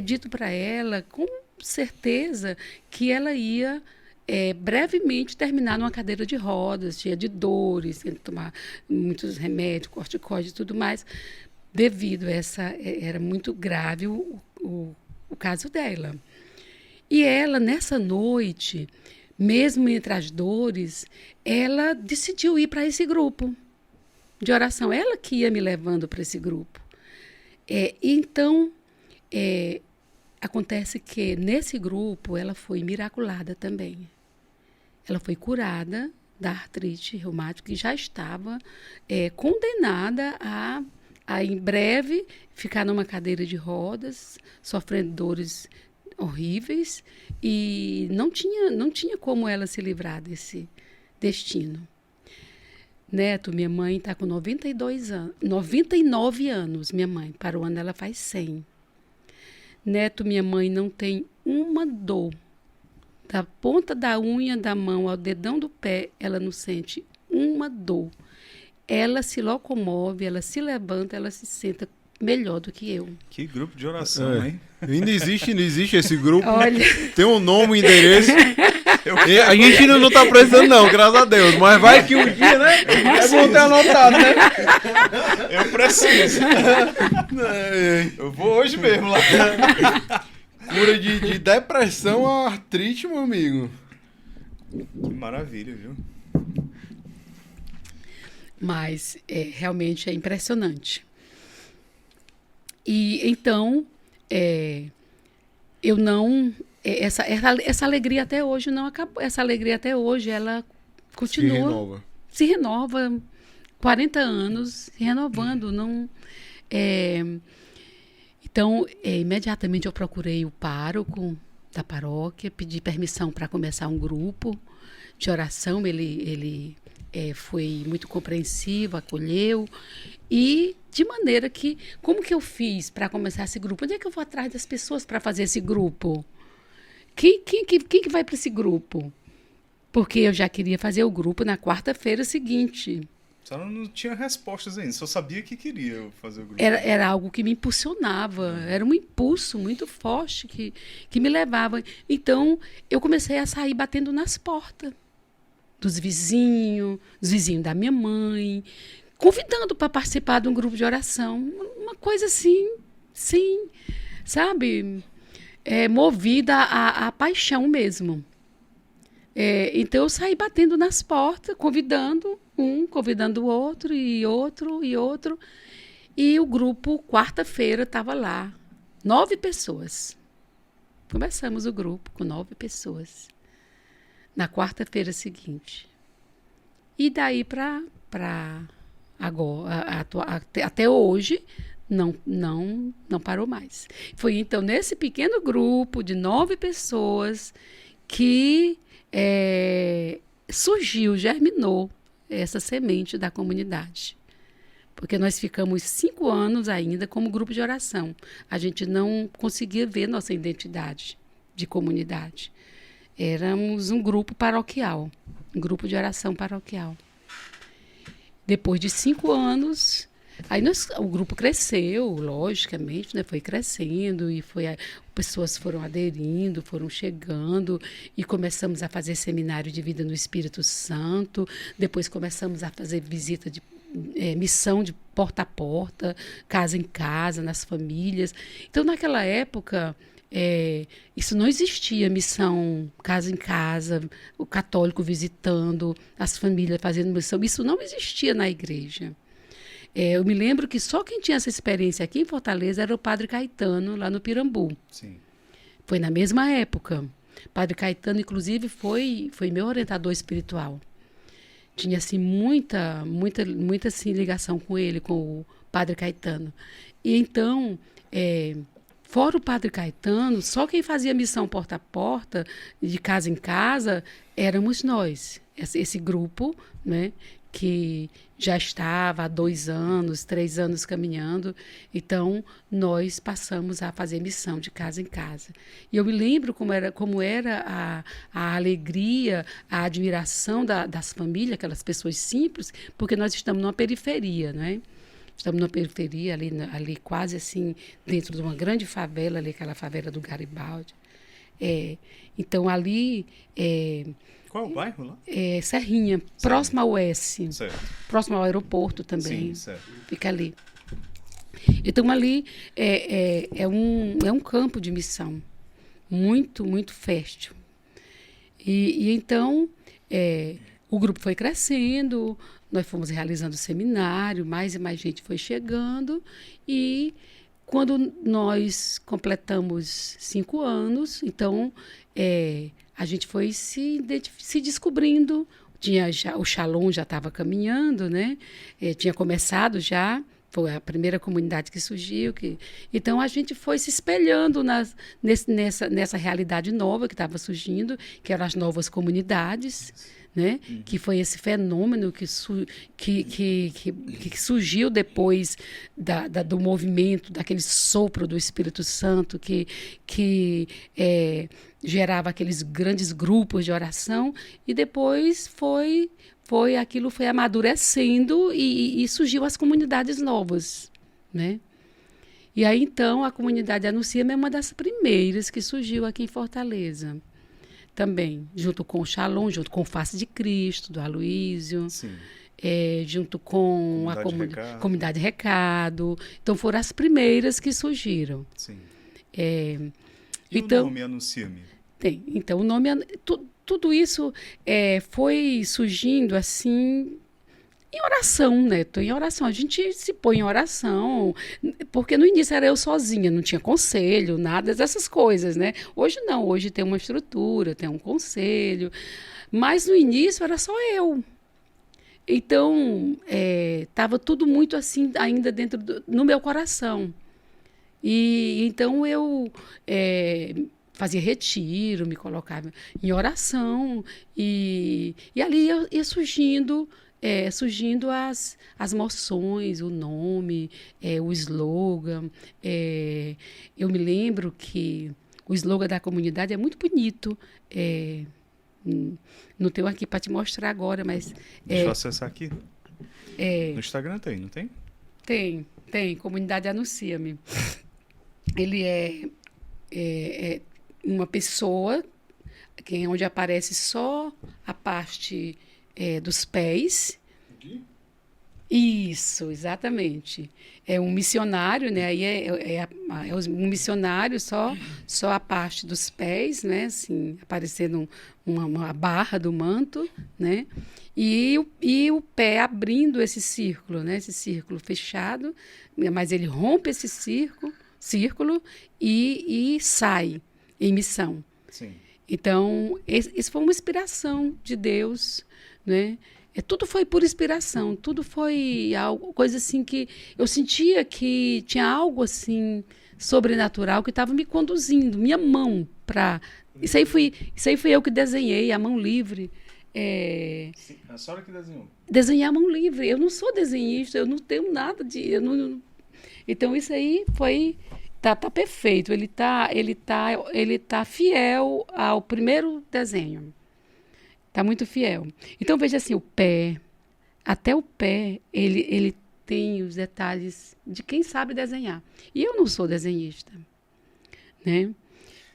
dito para ela com certeza que ela ia brevemente terminar numa cadeira de rodas, cheia de dores, tendo que tomar muitos remédios, corticoide e tudo mais, devido a era muito grave o caso dela. E ela, nessa noite, mesmo entre as dores, ela decidiu ir para esse grupo de oração. Ela que ia me levando para esse grupo. Então, acontece que nesse grupo ela foi miraculada também. Ela foi curada da artrite reumática e já estava condenada a em breve ficar numa cadeira de rodas, sofrendo dores horríveis, e não tinha como ela se livrar desse destino. Neto, minha mãe está com 99 anos, minha mãe. Para o ano ela faz 100. Neto, minha mãe não tem uma dor. Da ponta da unha da mão ao dedão do pé, ela não sente uma dor. Ela se locomove, ela se levanta, ela se senta melhor do que eu. Que grupo de oração, hein? Ainda existe esse grupo. Olha. Tem um nome, um endereço. A gente ainda não tá precisando não, graças a Deus. Mas vai que um dia, né? É bom ter anotado, né? Eu preciso. Eu vou hoje mesmo lá. Cura de depressão a artrite, meu amigo. Que maravilha, viu? Mas realmente é impressionante. E então, eu não... Essa alegria até hoje não acabou. Essa alegria até hoje, ela continua... Se renova. 40 anos, se renovando. Não, então, imediatamente eu procurei o pároco da paróquia, pedi permissão para começar um grupo de oração. Ele foi muito compreensivo, acolheu. E de maneira que... Como que eu fiz para começar esse grupo? Onde é que eu vou atrás das pessoas para fazer esse grupo? Quem que vai para esse grupo? Porque eu já queria fazer o grupo na quarta-feira seguinte. Só não tinha respostas ainda, só sabia que queria fazer o grupo. Era algo que me impulsionava, era um impulso muito forte que me levava. Então, eu comecei a sair batendo nas portas dos vizinhos da minha mãe, convidando para participar de um grupo de oração. Uma coisa assim, sim, sabe? Movida a paixão mesmo. Então, eu saí batendo nas portas, convidando o outro, e outro, e outro. E o grupo, quarta-feira, estava lá. 9 pessoas. Começamos o grupo com 9 pessoas. Na quarta-feira seguinte. E daí para agora, até hoje, não parou mais. Foi então nesse pequeno grupo de 9 pessoas que germinou essa semente da comunidade. Porque nós ficamos 5 anos ainda como grupo de oração. A gente não conseguia ver nossa identidade de comunidade. Éramos um grupo paroquial, um grupo de oração paroquial. Depois de 5 anos, aí o grupo cresceu, logicamente, né? Foi crescendo e pessoas foram aderindo, foram chegando, e começamos a fazer seminário de vida no Espírito Santo. Depois começamos a fazer visita de missão de porta a porta, casa em casa, nas famílias. Então, naquela época, isso não existia, missão casa em casa, o católico visitando as famílias, fazendo missão. Isso não existia na igreja. Eu me lembro que só quem tinha essa experiência aqui em Fortaleza era o Padre Caetano, lá no Pirambu. Sim. Foi na mesma época. Padre Caetano, inclusive, foi meu orientador espiritual. Tinha assim, muita assim, ligação com ele, com o Padre Caetano. E então, fora o Padre Caetano, só quem fazia missão porta a porta, de casa em casa, éramos nós. Esse grupo, né, que já estava há 2 anos, 3 anos caminhando. Então, nós passamos a fazer missão de casa em casa. E eu me lembro como era a alegria, a admiração das famílias, aquelas pessoas simples, porque nós estamos numa periferia, né? Estamos numa periferia, ali quase assim, dentro de uma grande favela, ali, aquela favela do Garibaldi. Então, ali... Qual é o bairro lá? Serrinha, próximo ao S. Certo. Próximo ao aeroporto também. Sim, certo. Fica ali. Então, ali é um campo de missão muito, muito fértil. E então, o grupo foi crescendo, nós fomos realizando seminário, mais e mais gente foi chegando, e quando nós completamos 5 anos, então a gente foi se descobrindo. O Shalom já estava caminhando, né? Tinha começado já, foi a primeira comunidade que surgiu. Então, a gente foi se espelhando nessa realidade nova que estava surgindo, que eram as novas comunidades, né? Que foi esse fenômeno que surgiu depois do movimento, daquele sopro do Espírito Santo, que gerava aqueles grandes grupos de oração, e depois aquilo foi amadurecendo e surgiu as comunidades novas, né? E aí, então, a comunidade Anuncia-me é uma das primeiras que surgiu aqui em Fortaleza. Também, junto com o Shalom, junto com o Face de Cristo, do Aloísio, junto com a Comunidade Recado. Então, foram as primeiras que surgiram. Sim. E então, o nome Anuncia-me? Tem. Então, o nome... Tudo isso foi surgindo assim... Em oração, né? Estou em oração. A gente se põe em oração, porque no início era eu sozinha, não tinha conselho, nada dessas coisas, né? Hoje não, hoje tem uma estrutura, tem um conselho, mas no início era só eu. Então, estava tudo muito assim, ainda no meu coração. E então eu fazia retiro, me colocava em oração, e ali ia surgindo as moções, o nome, o slogan. Eu me lembro que o slogan da comunidade é muito bonito. Não tenho aqui para te mostrar agora, mas... Deixa eu acessar aqui. No Instagram tem, não tem? Tem. Comunidade Anuncia-me. Ele é uma pessoa onde aparece só a parte... dos pés. Aqui? Isso, exatamente. É um missionário, né? Aí um missionário só a parte dos pés, né? Assim, aparecendo uma barra do manto, né? E o pé abrindo esse círculo, né? Esse círculo fechado, mas ele rompe esse círculo e sai em missão. Sim. Então, isso foi uma inspiração de Deus, né? Tudo foi por inspiração, tudo foi coisa assim que eu sentia que tinha algo assim sobrenatural que estava me conduzindo, minha mão para... Isso aí fui eu que desenhei, a mão livre. Sim, a senhora que desenhou? Desenhei a mão livre. Eu não sou desenhista, eu não tenho nada de... Então, isso aí foi... Tá perfeito, ele tá fiel ao primeiro desenho. Está muito fiel. Então, veja assim, o pé, até o pé, ele tem os detalhes de quem sabe desenhar. E eu não sou desenhista, né?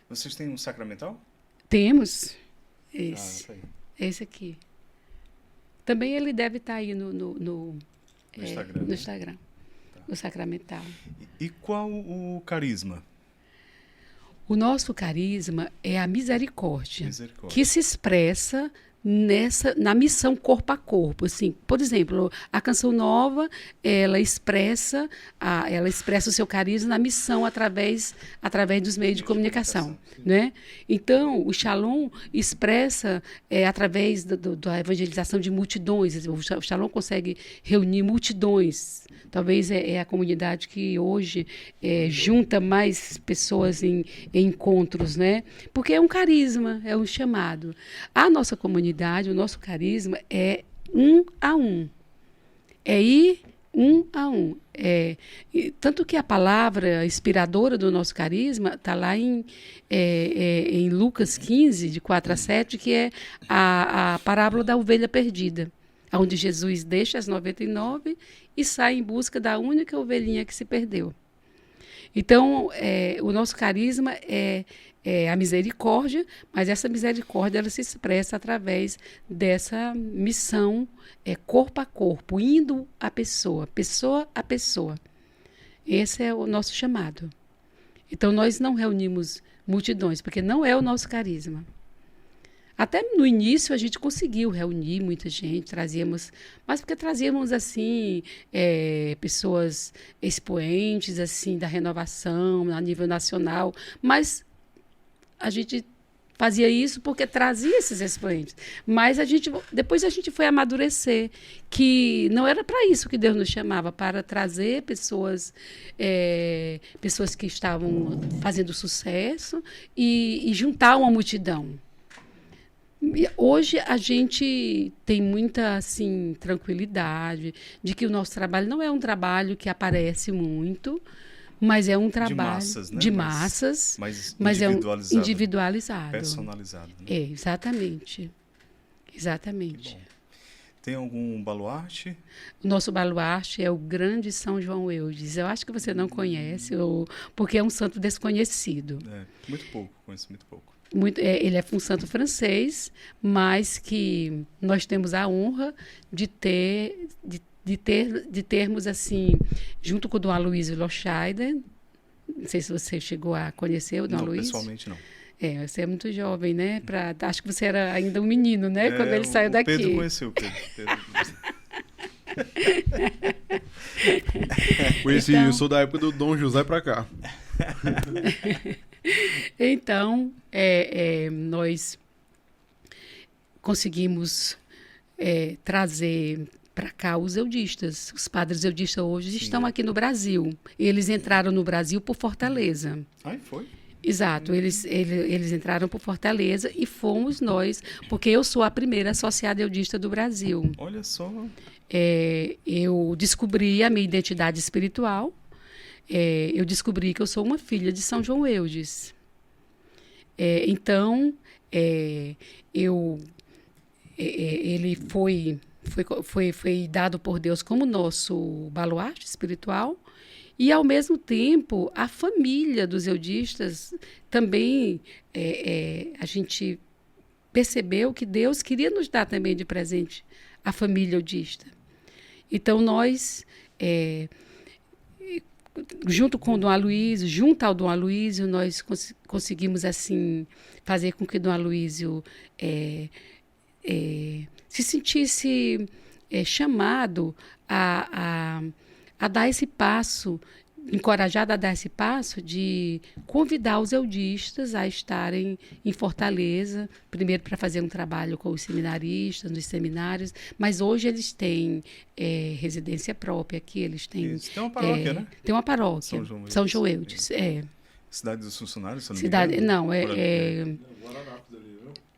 Vocês têm um sacramental? Temos esse. Tá aí. Esse aqui. Também ele deve estar aí no Instagram. No Instagram, o sacramental. E qual o carisma? O nosso carisma é a misericórdia. Que se expressa na missão corpo a corpo. Assim, por exemplo, a Canção Nova, ela expressa o seu carisma na missão através dos meios de comunicação, né? Então, o Shalom expressa através da evangelização de multidões. O Shalom consegue reunir multidões. Talvez é a comunidade que hoje junta mais pessoas em encontros, né? Porque é um carisma, é um chamado. A nossa comunidade, o nosso carisma é um a um. É ir um a um. Tanto que a palavra inspiradora do nosso carisma está lá em Lucas 15, de 4 a 7, que é a parábola da ovelha perdida, onde Jesus deixa as 99 e sai em busca da única ovelhinha que se perdeu. Então, o nosso carisma é a misericórdia, mas essa misericórdia ela se expressa através dessa missão corpo a corpo, indo a pessoa a pessoa. Esse é o nosso chamado. Então, nós não reunimos multidões, porque não é o nosso carisma. Até no início a gente conseguiu reunir muita gente, mas porque trazíamos assim pessoas expoentes assim da renovação a nível nacional, mas a gente fazia isso porque trazia esses expoentes. Mas depois a gente foi amadurecer que não era para isso que Deus nos chamava, para trazer pessoas que estavam fazendo sucesso e juntar uma multidão. Hoje a gente tem muita assim, tranquilidade de que o nosso trabalho não é um trabalho que aparece muito, mas é um trabalho de massas, mas é um individualizado, individualizado. personalizado. Né? Exatamente. Exatamente. Tem algum baluarte? O nosso baluarte é o grande São João Eudes. Eu acho que você não conhece, porque é um santo desconhecido. Muito pouco, conheço muito pouco. Ele é um santo francês, mas que nós temos a honra de termos assim, junto com o Dom Aloysio Loscheider. Não sei se você chegou a conhecer o Dom Aloysio. Não, pessoalmente não. Você é muito jovem, né? Acho que você era ainda um menino, né? Quando ele saiu daqui. Pedro conheceu o Pedro. Conheci, eu sou da época do Dom José pra cá. Então, nós conseguimos trazer para cá os eudistas. Os padres eudistas hoje estão aqui no Brasil. Eles entraram no Brasil por Fortaleza. Foi? Exato, eles entraram por Fortaleza e fomos nós, porque eu sou a primeira associada eudista do Brasil. Olha só. Eu descobri a minha identidade espiritual. Eu descobri que eu sou uma filha de São João Eudes. Então, ele foi dado por Deus como nosso baluarte espiritual. E, ao mesmo tempo, a família dos eudistas também, a gente percebeu que Deus queria nos dar também de presente a família eudista. Então, nós, junto com o Dom Aloysio, junto ao Dom Aloysio, nós conseguimos assim, fazer com que o Dom Aloysio se sentisse chamado a dar esse passo, encorajado a dar esse passo de convidar os eudistas a estarem em Fortaleza, primeiro para fazer um trabalho com os seminaristas, nos seminários, mas hoje eles têm residência própria aqui, eles têm... Isso. Tem uma paróquia, né? Tem uma paróquia, São João Eudes, Cidade dos Funcionários, se não me engano? Não,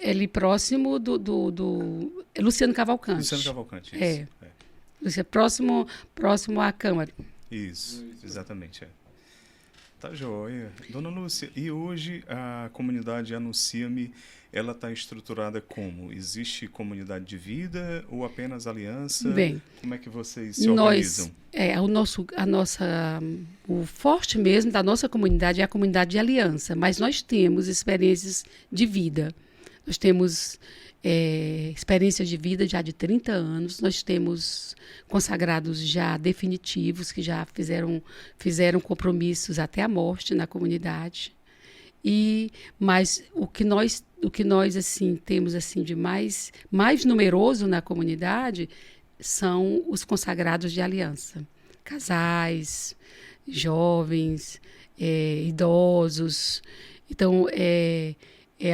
ali próximo do Luciano Cavalcante. Luciano Cavalcante, isso. Próximo à Câmara. Isso, exatamente. Tá joia. Dona Lúcia, e hoje a comunidade Anuncia-me, ela está estruturada como? Existe comunidade de vida ou apenas aliança? Bem, como é que vocês se organizam? O forte mesmo da nossa comunidade é a comunidade de aliança, mas nós temos experiências de vida. Nós temos experiências de vida já de 30 anos, nós temos consagrados já definitivos, que já fizeram compromissos até a morte na comunidade. Mas o que nós assim temos assim de mais numeroso na comunidade são os consagrados de aliança, casais, jovens, idosos. Então é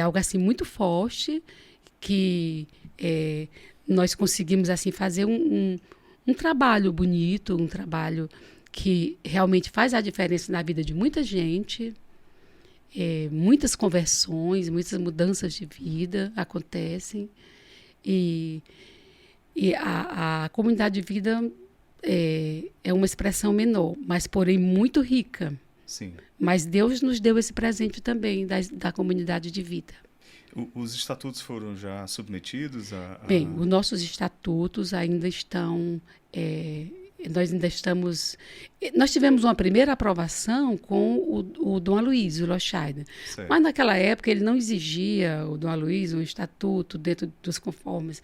algo assim muito forte que nós conseguimos assim fazer um trabalho bonito, um trabalho que realmente faz a diferença na vida de muita gente. Muitas conversões, muitas mudanças de vida acontecem. E a comunidade de vida é uma expressão menor, mas porém muito rica. Sim. Mas Deus nos deu esse presente também da comunidade de vida. Os estatutos foram já submetidos a... Bem, os nossos estatutos ainda estão... nós ainda estamos... Nós tivemos uma primeira aprovação com o Dom Aloysio Lochaida. Mas naquela época ele não exigia, o Dom Aloysio, um estatuto dentro dos conformes.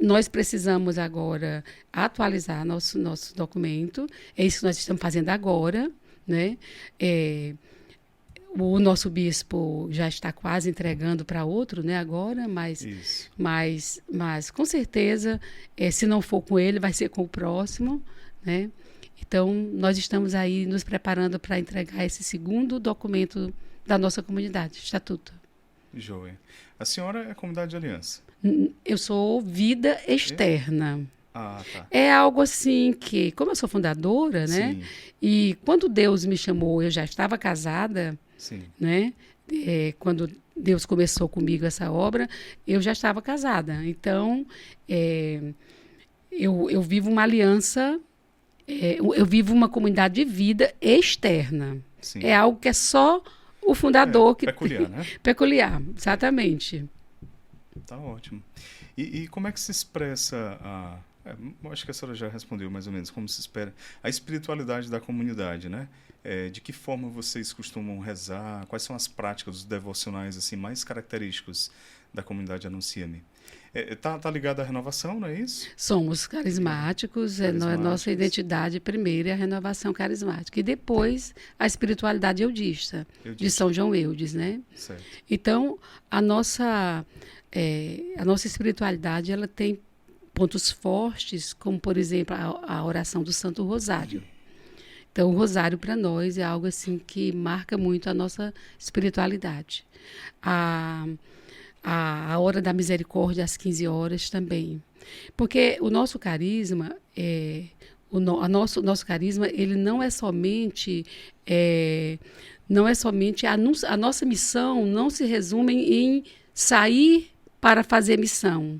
Nós precisamos agora atualizar nosso documento. É isso que nós estamos fazendo agora, né? O nosso bispo já está quase entregando para outro, né, agora, mas com certeza, se não for com ele, vai ser com o próximo, né? Então, nós estamos aí nos preparando para entregar esse segundo documento da nossa comunidade, Estatuto. Joia. A senhora é a Comunidade de Aliança? Eu sou Vida Externa. Ah, tá. É algo assim que, como eu sou fundadora, né? Sim. E quando Deus me chamou, eu já estava casada, Sim. né? Quando Deus começou comigo essa obra, eu já estava casada. Então, eu vivo uma aliança, eu vivo uma comunidade de vida externa. Sim. É algo que é só o fundador que peculiar, né? Peculiar, exatamente. Tá ótimo. E como é que se expressa acho que a senhora já respondeu mais ou menos como se espera a espiritualidade da comunidade, né? De que forma vocês costumam rezar? Quais são as práticas, os devocionais assim mais característicos da comunidade Anuncia-me? Tá ligado à renovação, não é isso? Somos carismáticos, nossa identidade primeiro é a renovação carismática e depois a espiritualidade eudista, de São João Eudes, né? Certo. Então, a nossa espiritualidade ela tem pontos fortes, como, por exemplo, a oração do Santo Rosário. Então, o Rosário, para nós, é algo assim que marca muito a nossa espiritualidade. A hora da misericórdia, às 15 horas, também. Porque o nosso carisma, nosso carisma, ele não é somente... a nossa missão não se resume em sair para fazer missão.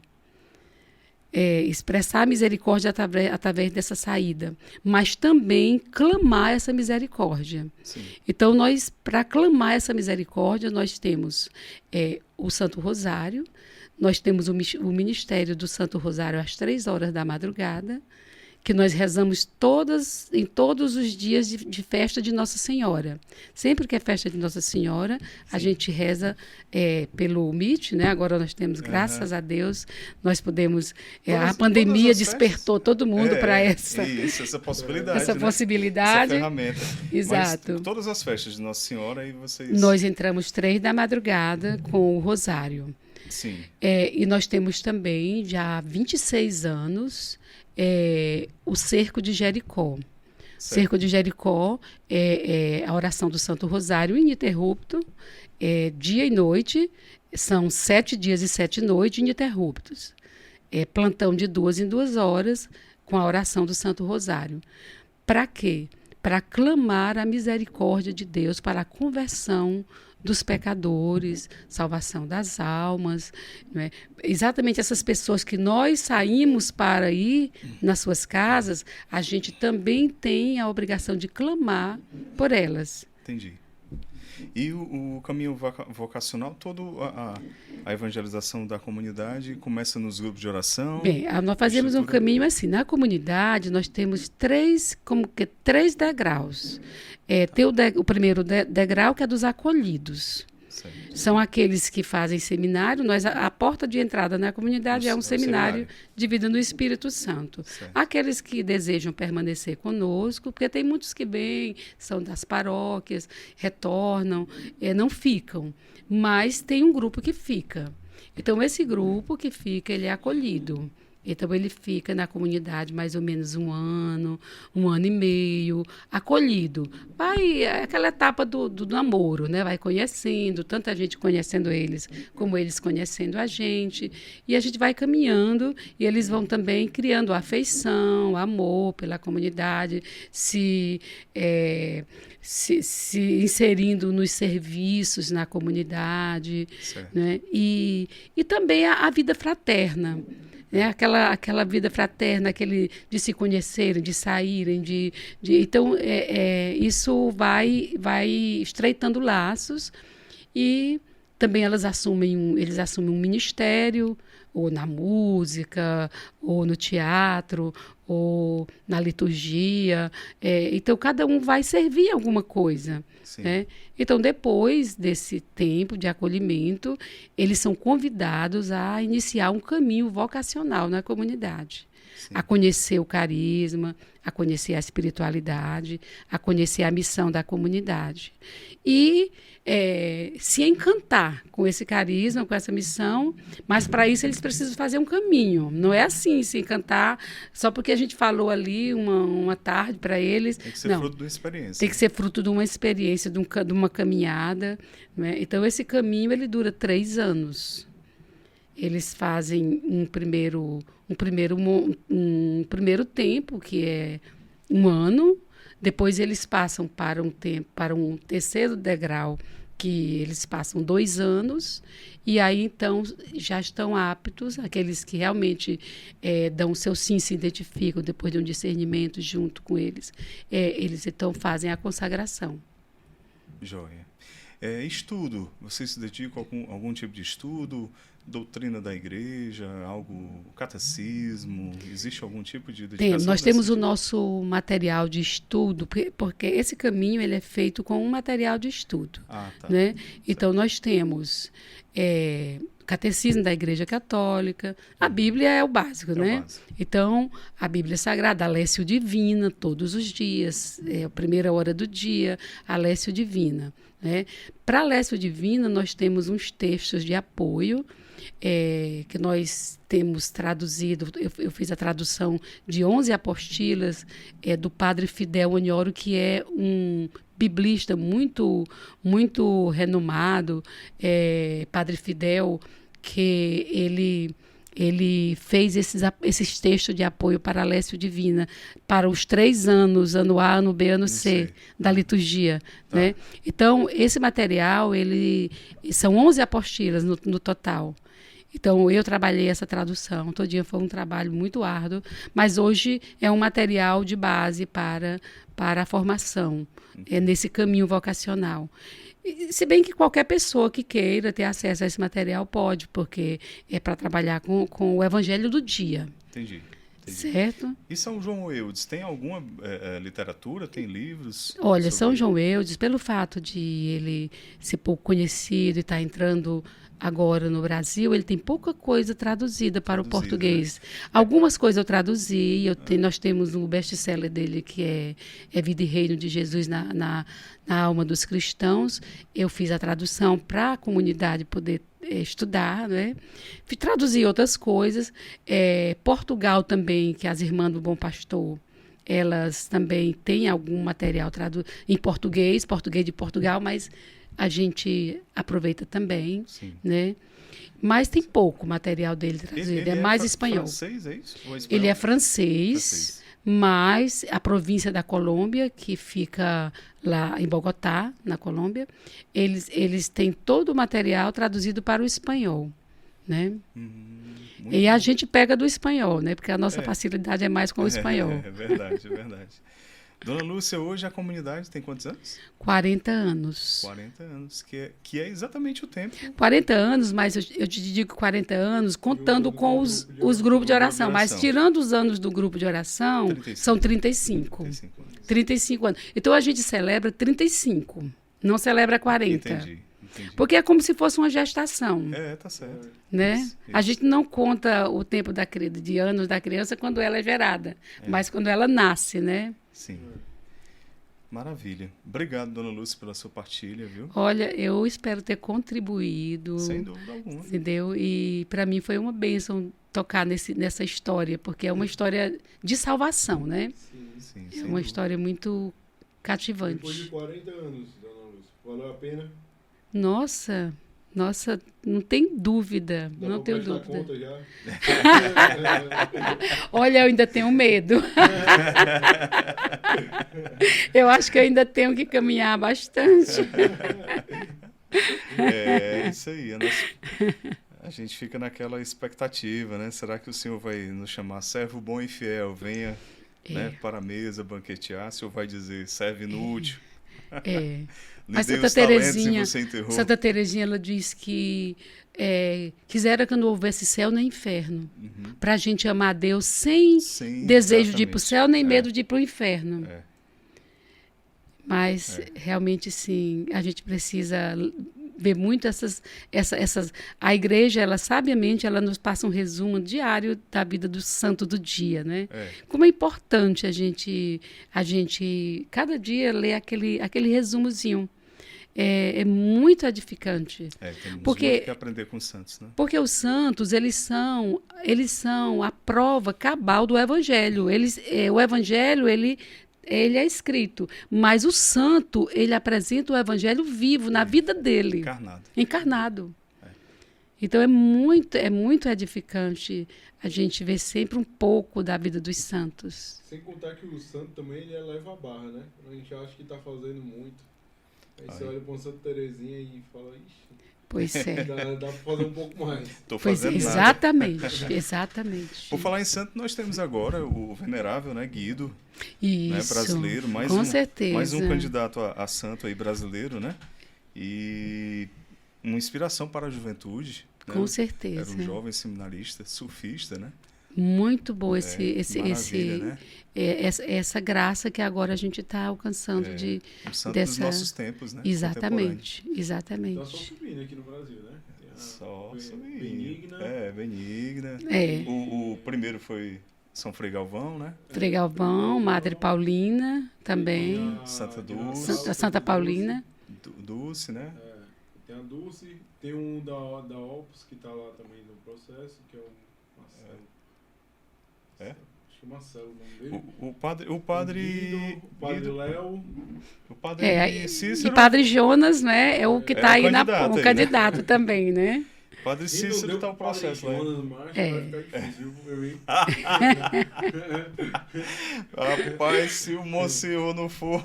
Expressar a misericórdia através dessa saída, mas também clamar essa misericórdia. Sim. Então, para clamar essa misericórdia, nós temos o Santo Rosário, nós temos o Ministério do Santo Rosário às 3 horas da madrugada, que nós rezamos em todos os dias de festa de Nossa Senhora. Sempre que é festa de Nossa Senhora, a gente reza pelo MIT, né? Agora nós temos, graças a Deus, nós podemos... a pandemia despertou todo mundo para essa possibilidade. Essa né? possibilidade. Essa ferramenta. Exato. Mas todas as festas de Nossa Senhora e vocês... Nós entramos 3 da madrugada com o Rosário. Sim. E nós temos também, já há 26 anos... o Cerco de Jericó. Certo. Cerco de Jericó é a oração do Santo Rosário ininterrupto, dia e noite, são 7 dias e 7 noites ininterruptos. Plantão de 2 em 2 horas com a oração do Santo Rosário. Para quê? Para clamar a misericórdia de Deus para a conversão dos pecadores, salvação das almas, não é? Exatamente essas pessoas que nós saímos para ir nas suas casas, a gente também tem a obrigação de clamar por elas. Entendi. E o caminho vocacional, toda a evangelização da comunidade começa nos grupos de oração? Bem, nós fazemos um caminho assim. Na comunidade, nós temos 3 degraus. Tem o primeiro degrau, que é dos acolhidos. Certo. São aqueles que fazem seminário. A porta de entrada na comunidade é um seminário de vida no Espírito Santo. Certo. Aqueles que desejam permanecer conosco, porque tem muitos que vêm, são das paróquias, retornam, não ficam. Mas tem um grupo que fica. Então, esse grupo que fica, ele é acolhido. Então, ele fica na comunidade mais ou menos um ano e meio, acolhido. Vai aquela etapa do namoro, né? Vai conhecendo, tanta gente conhecendo eles, como eles conhecendo a gente. E a gente vai caminhando e eles vão também criando afeição, amor pela comunidade, se inserindo nos serviços na comunidade, né? E também a vida fraterna. Né? Aquela vida fraterna, de se conhecerem, de saírem, então isso vai estreitando laços e também eles assumem um ministério, ou na música, ou no teatro, ou na liturgia. Então, cada um vai servir alguma coisa. Né? Então, depois desse tempo de acolhimento, eles são convidados a iniciar um caminho vocacional na comunidade. Sim. A conhecer o carisma, a conhecer a espiritualidade, a conhecer a missão da comunidade. E se encantar com esse carisma, com essa missão, mas para isso eles precisam fazer um caminho. Não é assim, se encantar só porque a gente falou ali uma tarde para eles. Tem que ser fruto de uma experiência. Tem que ser fruto de uma experiência, de uma caminhada. Né? Então, esse caminho ele dura 3 anos. Eles fazem um primeiro tempo, que é 1 ano. Depois eles passam para um terceiro degrau, que eles passam 2 anos, e aí então já estão aptos, aqueles que realmente dão o seu sim, se identificam depois de um discernimento junto com eles, eles então fazem a consagração. Joia. Estudo, vocês se dedicam a algum tipo de estudo? Doutrina da igreja, catecismo, existe algum tipo de dedicação? Nós temos o nosso material de estudo, porque esse caminho ele é feito com um material de estudo. Tá. Né? Então, nós temos catecismo da Igreja Católica, a Bíblia é o básico, né? Então, a Bíblia Sagrada, a Lécio Divina, todos os dias, a primeira hora do dia, a Lécio Divina. Né? Para a Lécio Divina, nós temos uns textos de apoio, que nós temos traduzido. Eu fiz a tradução de 11 apostilas do padre Fidel Onioro, que é um biblista muito, muito renomado. Padre Fidel, que ele fez esses textos de apoio para a Lécio Divina, para os 3 anos, ano A, ano B, ano C, da liturgia. Tá. Né? Então, esse material, são 11 apostilas no total. Então, eu trabalhei essa tradução, todo dia foi um trabalho muito árduo, mas hoje é um material de base para a formação, nesse caminho vocacional. Se bem que qualquer pessoa que queira ter acesso a esse material pode, porque é para trabalhar com o evangelho do dia. Entendi. Certo? E São João Eudes, tem alguma literatura, tem livros? Olha, São João Eudes, pelo fato de ele ser pouco conhecido e estar entrando agora no Brasil, ele tem pouca coisa traduzida para o português. Né? Algumas coisas eu traduzi, nós temos um best-seller dele que é Vida e Reino de Jesus na alma dos cristãos. Eu fiz a tradução para a comunidade poder estudar, né? Traduzi outras coisas. Portugal também, que as Irmãs do Bom Pastor, elas também têm algum material em português de Portugal, mas a gente aproveita também, né? Mas tem pouco material dele traduzido, ele é mais espanhol. Francês, é isso? Ou espanhol? Ele é francês, mas a província da Colômbia, que fica lá em Bogotá, na Colômbia, eles têm todo o material traduzido para o espanhol, né? E a gente pega do espanhol, né? Porque a nossa facilidade é mais com o espanhol. É verdade, é verdade. Dona Lúcia, hoje a comunidade tem quantos anos? 40 anos. 40 anos, que é exatamente o tempo. 40 anos, mas eu te digo 40 anos contando com os grupos de oração. Mas tirando os anos do grupo de oração, 35. São 35. 35 anos. Então a gente celebra 35, não celebra 40. Entendi. Entendi. Porque é como se fosse uma gestação, Tá certo. né? Isso, A isso. gente não conta o tempo de anos da criança quando ela é gerada, mas quando ela nasce, né? Sim. Maravilha. Obrigado, dona Lúcia, pela sua partilha, viu? Olha, eu espero ter contribuído, Sem dúvida alguma. entendeu? E para mim foi uma bênção tocar nessa história, porque é uma história de salvação, né? Sim, É sem uma dúvida. história muito Depois de cativante. 40 anos, dona Lúcia, valeu a pena? Nossa, não tem dúvida, Dá não pra tenho prestar dúvida. conta já? Olha, eu ainda tenho medo. Eu acho que eu ainda tenho que caminhar bastante. É isso aí. A gente fica naquela expectativa, né? Será que o Senhor vai nos chamar servo bom e fiel? Venha né, para a mesa banquetear. O Senhor vai dizer servo inútil. É. Lhe Mas dei Santa os talentos e Terezinha, você enterrou. Santa Terezinha, ela diz que quisera que não houvesse céu nem inferno, para a gente amar a Deus sem Sim, desejo de ir para o exatamente. céu nem medo de ir para o inferno. É. Mas realmente sim, a gente precisa ver muito essas. A igreja, ela sabiamente, ela nos passa um resumo diário da vida do santo do dia, né? Como é importante a gente cada dia ler aquele resumozinho. É muito edificante. Temos Porque- muito que aprender com os santos, né? Porque os santos, eles são a prova cabal do evangelho. O evangelho, ele é escrito, mas o santo, ele apresenta o evangelho vivo na vida dele, encarnado. Então é muito edificante a gente ver sempre um pouco da vida dos santos. Sem contar que o santo também ele eleva a barra, né? A gente acha que tá fazendo muito. Aí você olha pra uma Santa Terezinha e fala, ixi, Pois é. dá pra fazer um pouco mais. Tô Pois fazendo nada. exatamente. Por falar em santo, nós temos agora o venerável, né, Guido, né, Isso. brasileiro, Com certeza. mais um candidato a santo aí brasileiro, né? E uma inspiração para a juventude. Né? Com certeza. Era um jovem seminarista, surfista, né? Muito bom Maravilha, né? essa graça que agora a gente está alcançando Um santo dos dessa... nossos tempos, né? Exatamente, Tá só exatamente. subindo aqui no Brasil, né? Tem a Só subindo. Benigna. Benigna. É. O primeiro foi São Frei Galvão, né? Frei Galvão, Madre Paulina também, Tem a- Santa tem a Dulce. Santa Paulina. Dulce, né? Tem a Dulce, tem um da Opus que tá lá também no processo, que é o Marcelo. Acho que é Marcelo o nome dele. O padre Guido, o padre Guido, Léo. o padre E Cícero. Padre Jonas, né, é o que está o aí candidato o aí, né? candidato também, né? Padre Cícero tá o processo lá. Jonas, mas vai ficar difícil, viu, hein? Rapaz, se o Monsenhor não for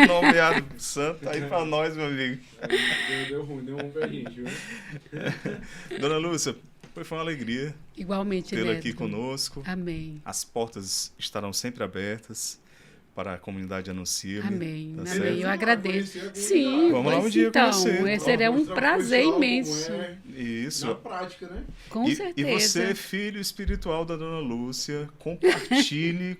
nomeado santo, aí pra nós, meu amigo. Deu ruim, deu um pra gente, viu? Dona Lúcia, foi uma alegria Igualmente, tê-la Neto. aqui conosco. Amém. As portas estarão sempre abertas para a comunidade Anuncia-me. Amém. Tá Amém. certo? Eu agradeço. Conhecer a Sim, comunidade. Vamos lá um pois dia então, conhecer. seria um Mostrar pro prazer pessoal como imenso. é Isso. Na prática, né? Com E certeza. você, filho espiritual da Dona Lúcia, compartilhe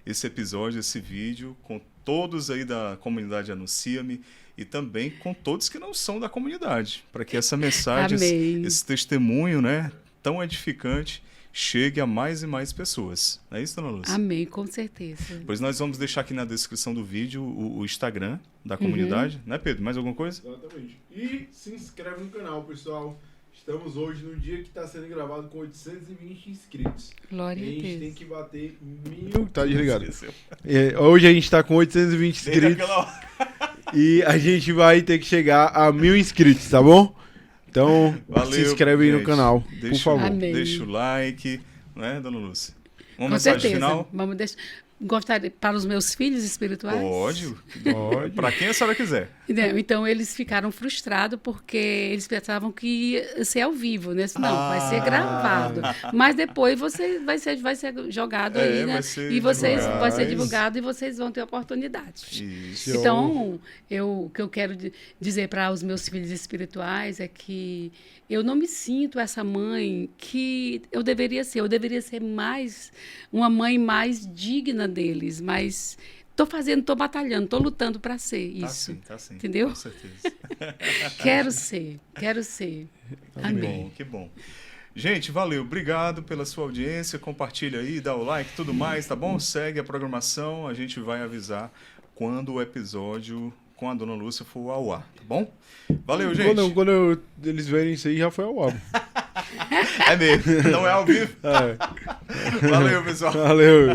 esse episódio, esse vídeo com todos aí da comunidade Anuncia-me e também com todos que não são da comunidade, para que essa mensagem, Amém. esse testemunho, né, tão edificante, chegue a mais e mais pessoas. Não é isso, Dona Lúcia? Amém, com certeza. Pois nós vamos deixar aqui na descrição do vídeo o Instagram da comunidade, né, Pedro? Mais alguma coisa? Exatamente. E se inscreve no canal, pessoal. Estamos hoje no dia que está sendo gravado com 820 inscritos. Glória E a a gente tem Deus. que bater 1000. Tá desligado. Esqueceu. Hoje a gente tá com 820 Desde inscritos aquela hora. e a gente vai ter que chegar a 1000 inscritos, tá bom? Então, Valeu, se inscreve aí no gente. canal, por Deixa, favor. Amém. deixa o like, né, Dona Lúcia? Uma Com mensagem certeza. final? Vamos deixar. Gostaria para os meus filhos espirituais? Pode. Pode. Para quem a senhora quiser. Então, eles ficaram frustrados porque eles pensavam que ia ser ao vivo, né? Não, vai ser gravado. Mas depois vai ser jogado aí, né? vai ser E vocês divulgado. vai ser divulgado e vocês vão ter oportunidade. Isso. Então, o que eu quero dizer para os meus filhos espirituais é que eu não me sinto essa mãe que eu deveria ser. Eu deveria ser mais uma mãe mais digna deles, mais Tô fazendo, tô batalhando, tô lutando para ser Tá isso. sim, tá sim. Entendeu? Com certeza. Quero ser, quero ser. Que Amém. bom, que bom. Gente, valeu. Obrigado pela sua audiência. Compartilha aí, dá o like, tudo mais, tá bom? Segue a programação. A gente vai avisar quando o episódio com a Dona Lúcia for ao ar, tá bom? Valeu, gente. Quando eles verem isso aí, já foi ao álbum. É mesmo. Não é ao vivo. É. Valeu, pessoal. Valeu.